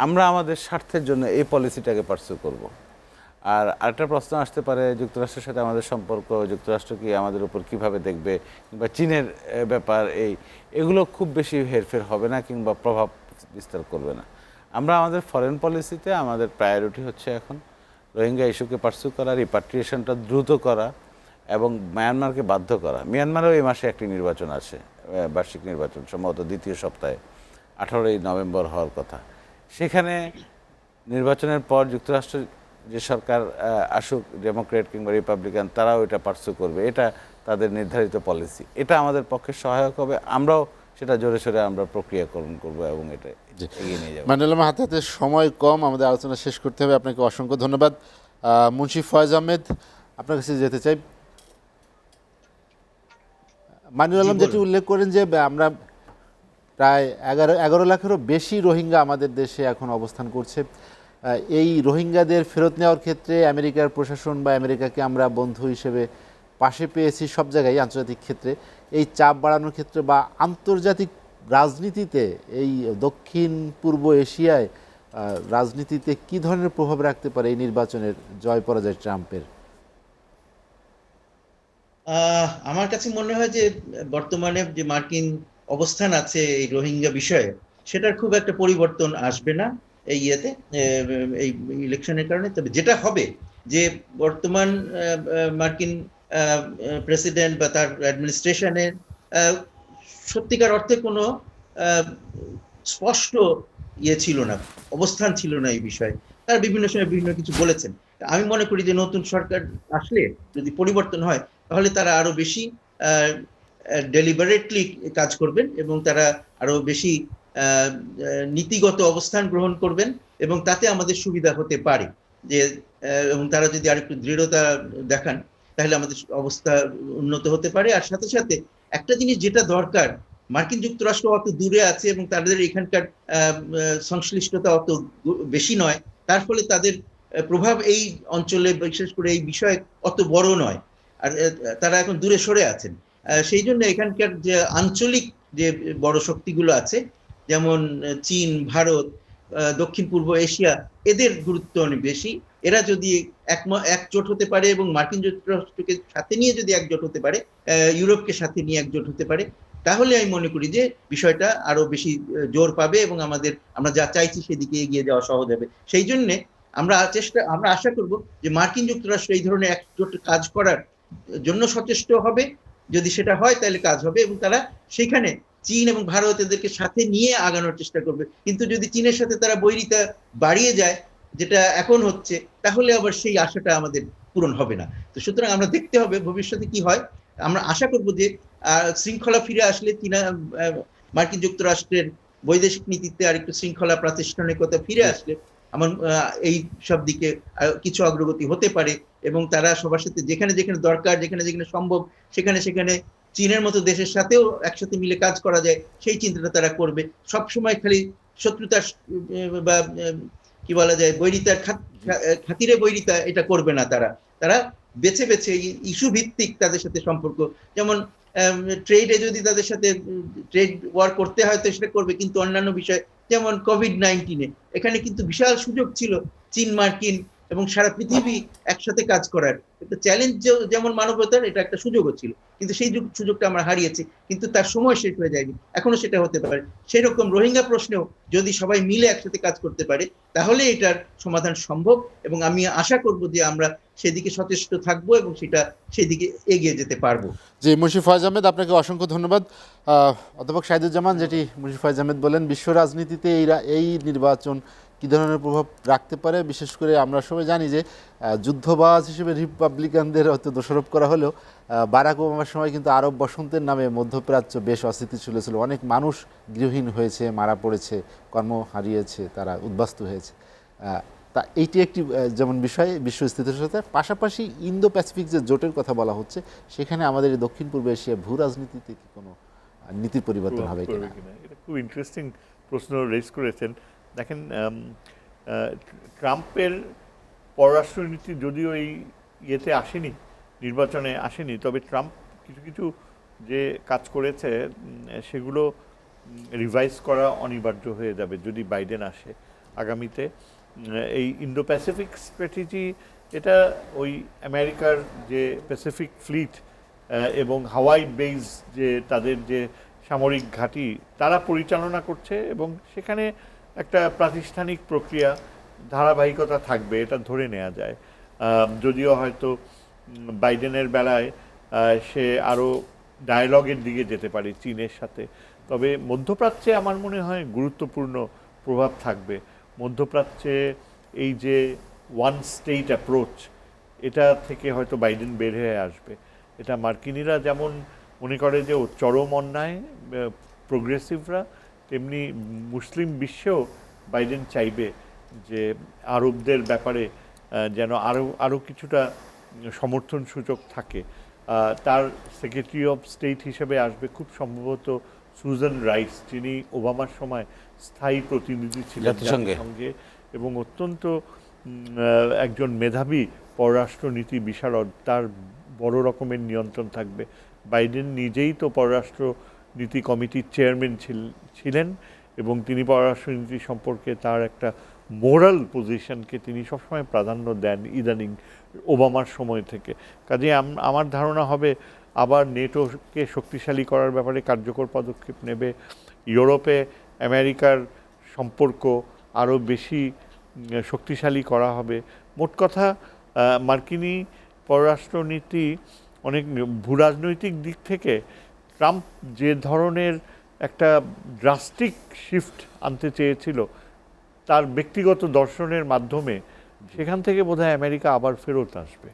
আমরা আমাদের স্বার্থের জন্য এই পলিসিটাকে পার্সু করব। আর আরেকটা প্রশ্ন আসতে পারে, যুক্তরাষ্ট্রের সাথে আমাদের সম্পর্ক, যুক্তরাষ্ট্র কি আমাদের উপর কীভাবে দেখবে, কিংবা চীনের ব্যাপার, এগুলো খুব বেশি হেরফের হবে না কিংবা প্রভাব বিস্তার করবে না। আমরা আমাদের ফরেন পলিসিতে আমাদের প্রায়োরিটি হচ্ছে এখন রোহিঙ্গা ইস্যুকে পার্সু করা, রিপাট্রিয়েশনটা দ্রুত করা এবং মায়ানমারকে বাধ্য করা। মিয়ানমারেও এই মাসে একটি নির্বাচন আছে, বার্ষিক নির্বাচন, সম্ভবত দ্বিতীয় সপ্তাহে 18ই নভেম্বর হওয়ার কথা। সেখানে নির্বাচনের পর যুক্তরাষ্ট্র যে সরকার আসুক, ডেমোক্রেট কিংবা রিপাবলিকান, তারাও এটা পার্সু করবে, এটা তাদের নির্ধারিত পলিসি। এটা আমাদের পক্ষে সহায়ক হবে, আমরাও সেটা জোরে সোরে আমরা প্রক্রিয়াকরণ করবো এবং এটা এগিয়ে নিয়ে যাবো। মাইনুল আলম, হাতে হাতে সময় কম, আমাদের আলোচনা শেষ করতে হবে। আপনাকে অসংখ্য ধন্যবাদ। মুন্সি ফয়েজ আহমেদ, আপনার কাছে যেতে চাই। মাইনুল আলম যেটি উল্লেখ করেন যে আমরা প্রায় 11 লাখেরও বেশি রোহিঙ্গা আমাদের দেশে এখন অবস্থান করছে। এই রোহিঙ্গাদের ফেরত নেওয়ার ক্ষেত্রে আমেরিকার প্রশাসন বা আমেরিকাকে আমরা বন্ধু হিসেবে পাশে পেয়েছি সব জায়গায়, আন্তর্জাতিক ক্ষেত্রে। এই চাপ বাড়ানোর ক্ষেত্রে বা আন্তর্জাতিক রাজনীতিতে, এই দক্ষিণ পূর্ব এশিয়ায় রাজনীতিতে কি ধরনের প্রভাব রাখতে পারে এই নির্বাচনের জয় পরাজয় ট্রাম্পের? আমার কাছে মনে হয় যে বর্তমানে যে মার্কিন অবস্থান আছে এই রোহিঙ্গা বিষয়ে, সেটার খুব একটা পরিবর্তন আসবে না এই এই ইলেকশনের কারণে। তবে যেটা হবে যে বর্তমান মার্কিন প্রেসিডেন্ট বা তার অ্যাডমিনিস্ট্রেশনের সত্যিকার অর্থে কোনো স্পষ্ট ছিল না, অবস্থান ছিল না এই বিষয়ে। তারা বিভিন্ন সময় বিভিন্ন কিছু বলেছেন। আমি মনে করি যে নতুন সরকার আসলে যদি পরিবর্তন হয়, তাহলে তারা আরো বেশি ডেলিবারেটলি কাজ করবেন এবং তারা আরো বেশি নীতিগত অবস্থান গ্রহণ করবেন এবং তাতে আমাদের সুবিধা হতে পারে। যে এবং তারা যদি আরেকটু দৃঢ়তা দেখান, তাহলে আমাদের অবস্থা উন্নত হতে পারে। আর সাথে সাথে একটা জিনিস যেটা দরকার, মার্কিন যুক্তরাষ্ট্র অত দূরে আছে এবং তাদের এখানকার সংশ্লিষ্টতা অত বেশি নয়, তার ফলে তাদের প্রভাব এই অঞ্চলে, বিশেষ করে এই বিষয়ে অত বড় নয়। আর তারা এখন দূরে সরে আছেন। সেই জন্য এখানকার যে আঞ্চলিক যে বড় শক্তিগুলো আছে, যেমন চীন, ভারত, দক্ষিণ পূর্ব এশিয়া, এদের গুরুত্ব অনেক বেশি। এরা যদি একজোট হতে পারে এবং মার্কিন যুক্তরাষ্ট্রকে সাথে নিয়ে যদি একজোট হতে পারে, ইউরোপকে সাথে নিয়ে একজোট হতে পারে, তাহলে আমি মনে করি যে বিষয়টা আরো বেশি জোর পাবে এবং আমরা যা চাইছি সেদিকে এগিয়ে যাওয়া সহজ হবে। সেই জন্যে আমরা আশা করব যে মার্কিন যুক্তরাষ্ট্র এই ধরনের একজোট কাজ করার জন্য সচেষ্ট হবে। যদি সেটা হয় তাহলে কাজ হবে এবং তারা সেখানে চীন এবং ভারত এদেরকে সাথে নিয়ে আগানোর চেষ্টা করবে। কিন্তু যদি চীনের সাথে তারা বৈরিতা বাড়িয়ে যায়, যেটা এখন হচ্ছে, তাহলে আবার সেই আশাটা আমাদের পূরণ হবে না। তো সুতরাং আমরা দেখতে হবে ভবিষ্যতে কি হয়। আমরা আশা করব যে শৃঙ্খলা ফিরে আসলে মার্কিন যুক্তরাষ্ট্রের বৈদেশিক নীতিতে আর একটু শৃঙ্খলা, প্রাতিষ্ঠানিকতা ফিরে আসলে আমার এই সব দিকে কিছু অগ্রগতি হতে পারে এবং তারা সবার সাথে যেখানে যেখানে দরকার, যেখানে যেখানে সম্ভব, সেখানে সেখানে চীনের মতো দেশের সাথেও একসাথে মিলে কাজ করা যায় সেই চিন্তাটা তারা করবে। সবসময় খালি শত্রুতার বা কি বলা যায়, বৈরিতার খাতিরে বৈরিতা এটা করবে না তারা। তারা বেছে বেছে ইস্যু ভিত্তিক তাদের সাথে সম্পর্ক, যেমন ট্রেডে যদি তাদের সাথে ট্রেড ওয়ার করতে হয় তো সেটা করবে, কিন্তু অন্যান্য বিষয় যেমন কোভিড-19 এখানে কিন্তু বিশাল সুযোগ ছিল চীন মার্কিন এবং সারা পৃথিবী একসাথে কাজ করার একটা চ্যালেঞ্জ, যেমন মানবতার এটা একটা সুযোগও ছিল, কিন্তু সেই সুযোগটা আমরা হারিয়েছি, কিন্তু তার সময় শেষ হয়ে যায়নি, এখনো সেটা হতে পারে। সেই রকম রোহিঙ্গা প্রশ্নেও যদি সবাই মিলে একসাথে কাজ করতে পারে তাহলে এটার সমাধান সম্ভব, এবং আমি আশা করব যে আমরা সেদিকে সচেষ্ট থাকবো এবং সেটা সেদিকে এগিয়ে যেতে পারবো। জি, মুন্সি ফয়েজ আহমেদ, আপনাকে অসংখ্য ধন্যবাদ। অধ্যাপক শাহিদুজ্জামান, যেটি মুন্সি ফয়েজ আহমেদ বলেন, বিশ্ব রাজনীতিতে এই নির্বাচন কী ধরনের প্রভাব রাখতে পারে, বিশেষ করে আমরা সবাই জানি যে যুদ্ধবাজ হিসেবে রিপাবলিকানদের হয়তো দোষারোপ করা হলেও বারাক ওবামার সময় কিন্তু আরব বসন্তের নামে মধ্যপ্রাচ্য বেশ অস্থিতিশীল ছিল, অনেক মানুষ গৃহহীন হয়েছে, মারা পড়েছে, কর্ম হারিয়েছে, তারা উদ্বাস্তু হয়েছে। তা এইটি একটি যেমন বিষয় বিশ্ব স্থিতিশীলতার পাশাপাশি ইন্দো প্যাসিফিক যে জোটের কথা বলা হচ্ছে, সেখানে আমাদের এই দক্ষিণ পূর্ব এশিয়া ভূ রাজনীতিতে কি কোনো নীতির পরিবর্তন হবে কিনা? এটা খুব ইন্টারেস্টিং প্রশ্ন রেজ করেছেন। দেখেন, ট্রাম্পের পররাষ্ট্রনীতি যদিও এই ইয়েতে আসেনি, নির্বাচনে আসেনি, তবে ট্রাম্প কিছু কিছু যে কাজ করেছে সেগুলো রিভাইজ করা অনিবার্য হয়ে যাবে যদি বাইডেন আসে আগামীতে। এই ইন্দো প্যাসিফিক স্ট্র্যাটেজি, এটা ওই আমেরিকার যে প্যাসিফিক ফ্লিট এবং হাওয়াই বেস যে তাদের যে সামরিক ঘাঁটি তারা পরিচালনা করছে, এবং সেখানে একটা প্রাতিষ্ঠানিক প্রক্রিয়া ধারাবাহিকতা থাকবে, এটা ধরে নেওয়া যায়। যদিও হয়তো বাইডেনের বেলায় সে আরও ডায়ালগের দিকে যেতে পারে চীনের সাথে, তবে মধ্যপ্রাচ্যে আমার মনে হয় গুরুত্বপূর্ণ প্রভাব থাকবে। মধ্যপ্রাচ্যে এই যে ওয়ান স্টেট অ্যাপ্রোচ, এটা থেকে হয়তো বাইডেন বের হয়ে আসবে। এটা মার্কিনিরা যেমন মনে করে যে ও চরম অন্যায়, প্রোগ্রেসিভরা, তেমনি মুসলিম বিশ্বেও বাইডেন চাইবে যে আরবদের ব্যাপারে যেন আরও কিছুটা সমর্থন সূচক থাকে। তার সেক্রেটারি অফ স্টেট হিসেবে আসবে খুব সম্ভবত সুজান রাইস, যিনি ওবামার সময় স্থায়ী প্রতিনিধি ছিলেন জাতিসংঘে এবং অত্যন্ত একজন মেধাবী পররাষ্ট্রনীতি বিশারদ। তার বড় রকমের নিয়ন্ত্রণ থাকবে। বাইডেন নিজেই তো পররাষ্ট্রনীতি কমিটির চেয়ারম্যান ছিলেন এবং তিনি পররাষ্ট্রনীতি সম্পর্কে তার একটা মোরাল পজিশনকে তিনি সবসময় প্রাধান্য দেন ইদানিং ওবামার সময় থেকে। কাজে আমার ধারণা হবে আবার নেটোকে শক্তিশালী করার ব্যাপারে কার্যকর পদক্ষেপ নেবে। ইউরোপে আমেরিকার সম্পর্ক আরও বেশি শক্তিশালী করা হবে। মোট কথা মার্কিনী পররাষ্ট্রনীতি অনেক ভূরাজনৈতিক দিক থেকে ট্রাম্প যে ধরনের একটা ড্রাস্টিক শিফট আনতে চেয়েছিল তার ব্যক্তিগত দর্শনের মাধ্যমে সেখান থেকে বোধহয় আমেরিকা আবার ফেরত আসবে।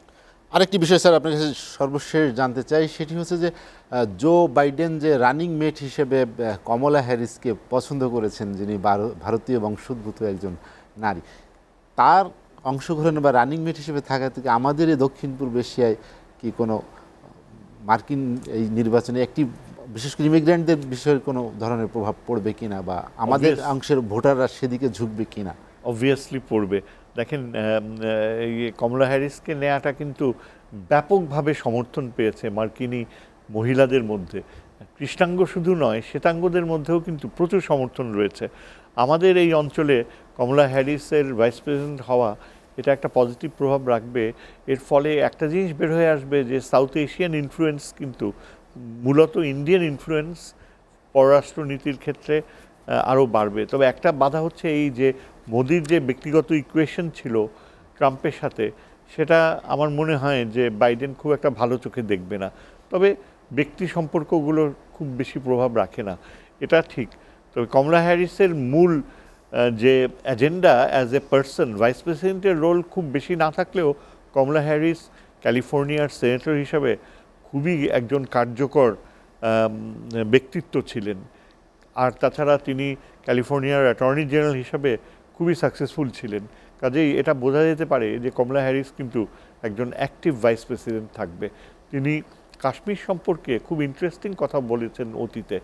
আরেকটি বিষয় স্যার আপনার কাছে সর্বশেষ জানতে চাই, সেটি হচ্ছে যে জো বাইডেন যে রানিং মেট হিসেবে কমলা হ্যারিসকে পছন্দ করেছেন, যিনি ভারতীয় বংশোদ্ভূত একজন নারী, তার অংশগ্রহণ বা রানিং মেট হিসেবে থাকা থেকে আমাদের এই দক্ষিণ পূর্ব এশিয়ায় কি কোনো মার্কিন এই নির্বাচনে একটি বিশেষ করে ইমিগ্রেন্টদের বিষয়ে কোনো ধরনের প্রভাব পড়বে কিনা, বা আমাদের অংশের ভোটাররা সেদিকে ঝুঁকবে কিনা? অবভিয়াসলি পড়বে। দেখেন, এই কমলা হ্যারিসকে নেওয়াটা কিন্তু ব্যাপকভাবে সমর্থন পেয়েছে মার্কিনী মহিলাদের মধ্যে। কৃষ্ণাঙ্গ শুধু নয়, শ্বেতাঙ্গদের মধ্যেও কিন্তু প্রচুর সমর্থন রয়েছে। আমাদের এই অঞ্চলে কমলা হ্যারিসের ভাইস প্রেসিডেন্ট হওয়া এটা একটা পজিটিভ প্রভাব রাখবে। এর ফলে একটা জিনিস বের হয়ে আসবে যে সাউথ এশিয়ান ইনফ্লুয়েন্স কিন্তু মূলত ইন্ডিয়ান ইনফ্লুয়েন্স পররাষ্ট্রনীতির ক্ষেত্রে আরও বাড়বে। তবে একটা বাধা হচ্ছে এই যে মোদির যে ব্যক্তিগত ইকুয়েশন ছিল ট্রাম্পের সাথে, সেটা আমার মনে হয় যে বাইডেন খুব একটা ভালো চোখে দেখবে না। তবে ব্যক্তি সম্পর্কগুলো খুব বেশি প্রভাব রাখে না, এটা ঠিক। তবে কমলা হ্যারিসের মূল যে agenda as a person, vice প্রেসিডেন্টের রোল খুব বেশি না থাকলেও কমলা হ্যারিস ক্যালিফোর্নিয়ার সেনেটর হিসাবে খুবই একজন কার্যকর ব্যক্তিত্ব ছিলেন। আর তাছাড়া তিনি ক্যালিফোর্নিয়ার অ্যাটর্নি জেনারেল হিসাবে খুবই সাকসেসফুল ছিলেন। কাজেই এটা বোঝা যেতে পারে যে কমলা হ্যারিস কিন্তু একজন অ্যাক্টিভ ভাইস প্রেসিডেন্ট থাকবে। তিনি কাশ্মীর সম্পর্কে খুব ইন্টারেস্টিং কথা বলেছেন অতীতে।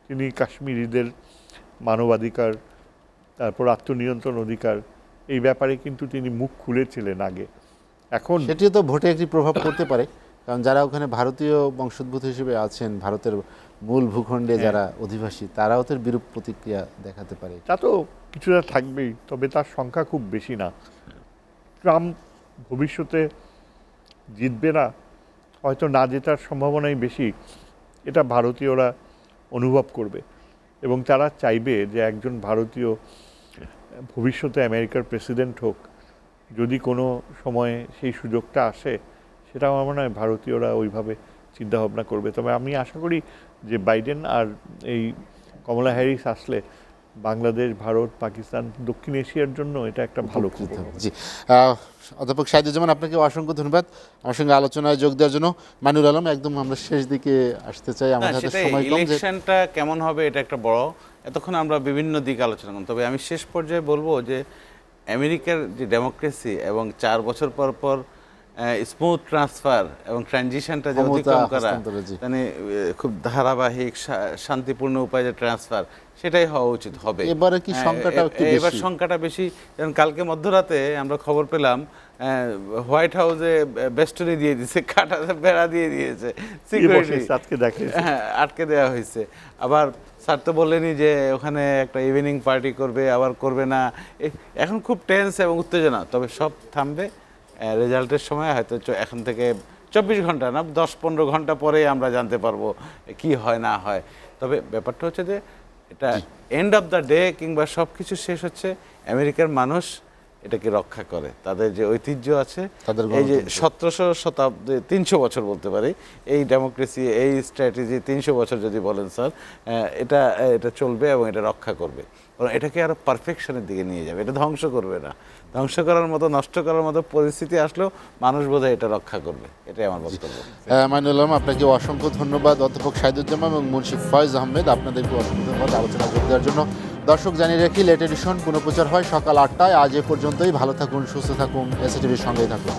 তিনি কাশ্মীরিদের মানবাধিকার, তারপর আত্মনিয়ন্ত্রণ অধিকার, এই ব্যাপারে কিন্তু তিনি মুখ খুলেছিলেন আগে। এখন সেটিও তো ভোটে একটি প্রভাব পড়তে পারে, কারণ যারা ওখানে ভারতীয় বংশোদ্ভূত হিসেবে আছেন, ভারতের মূল ভূখণ্ডে যারা অধিবাসী, তারাও তো বিরূপ প্রতিক্রিয়া দেখাতে পারে। তা তো কিছুটা থাকবেই, তবে তার সংখ্যা খুব বেশি না। ট্রাম্প ভবিষ্যতে জিতবে না, হয়তো না জেতার সম্ভাবনাই বেশি, এটা ভারতীয়রা অনুভব করবে এবং তারা চাইবে যে একজন ভারতীয় ভবিষ্যতে আমেরিকার প্রেসিডেন্ট হোক। যদি কোনো সময়ে সেই সুযোগটা আসে, সেটা আমার মনে হয় ভারতীয়রা ওইভাবে চিন্তাভাবনা করবে। তবে আমি আশা করি যে বাইডেন আর এই কমলা হ্যারিস আসলে বাংলাদেশ, ভারত, পাকিস্তান, দক্ষিণ এশিয়ার জন্য এটা একটা ভালো খবর হবে। জি, অধ্যাপক শাহিদুজ্জামান, আপনাকে অসংখ্য ধন্যবাদ আমার সঙ্গে আলোচনায় যোগ দেওয়ার জন্য। মাইনুল আলম, একদম আমরা শেষ দিকে আসতে চাই, আমাদের হাতে সময় কম। ইলেকশনটা কেমন হবে এটা একটা বড়, এতক্ষণ আমরা বিভিন্ন দিক আলোচনা করলাম, তবে আমি শেষ পর্যায়ে বলবো যে আমেরিকার যে ডেমোক্রেসি এবং 4 বছর পর পর স্মুথ ট্রান্সফার এবং ট্রানজিশনটা যে অতিক্রম করা, মানে খুব ধারাবাহিক শান্তিপূর্ণ উপায়ে যে ট্রান্সফার, সেটাই হওয়া উচিত হবে। এবারে কি সংখ্যাটা একটু বেশি? এবার সংখ্যাটা বেশি, যেমন কালকে মধ্যরাতে আমরা খবর পেলাম হোয়াইট হাউসে বেস্টনি দিয়ে দিয়েছে, কাটা বেড়া দিয়ে দিয়েছে, সিকিউরিটি আটকে দেওয়া হয়েছে। আবার স্যার তো বললেনই যে ওখানে একটা ইভিনিং পার্টি করবে, আবার করবে না। এখন খুব টেন্স এবং উত্তেজনা, তবে সব থামবে রেজাল্টের সময়, হয়তো এখন থেকে 24 ঘন্টা না, 10-15 ঘন্টা পরে আমরা জানতে পারবো কি হয় না হয়। তবে ব্যাপারটা হচ্ছে যে এটা এন্ড অফ দ্য ডে কিংবা সব কিছু শেষ হচ্ছে আমেরিকার মানুষ এটাকে রক্ষা করে, তাদের যে ঐতিহ্য আছে, এই যে 1700 শতাব্দী 300 বছর বলতে পারি এই ডেমোক্রেসি, এই স্ট্র্যাটেজি 300 বছর যদি বলেন স্যার, এটা চলবে এবং এটা রক্ষা করবে, কারণ এটাকে আরো পারফেকশনের দিকে নিয়ে যাবে, এটা ধ্বংস করবে না। ধ্বংস করার মতো, নষ্ট করার মতো পরিস্থিতি আসলেও মানুষ বোধহয় এটা রক্ষা করবে, এটাই আমার বক্তব্য। মাইনুল আলম, আপনাকে অসংখ্য ধন্যবাদ। অধ্যাপক শাহিদুজ্জামান এবং মুন্সি ফয়েজ আহমেদ, আপনাদেরকে অসংখ্য ধন্যবাদ আলোচনা যোগ দেওয়ার জন্য। দর্শক জানিয়ে রাখি, লেট এডিশন পুনঃপ্রচার হয় সকাল 8টায়। আজ এ পর্যন্তই। ভালো থাকুন, সুস্থ থাকুন, এসএটিভির সঙ্গেই থাকুন।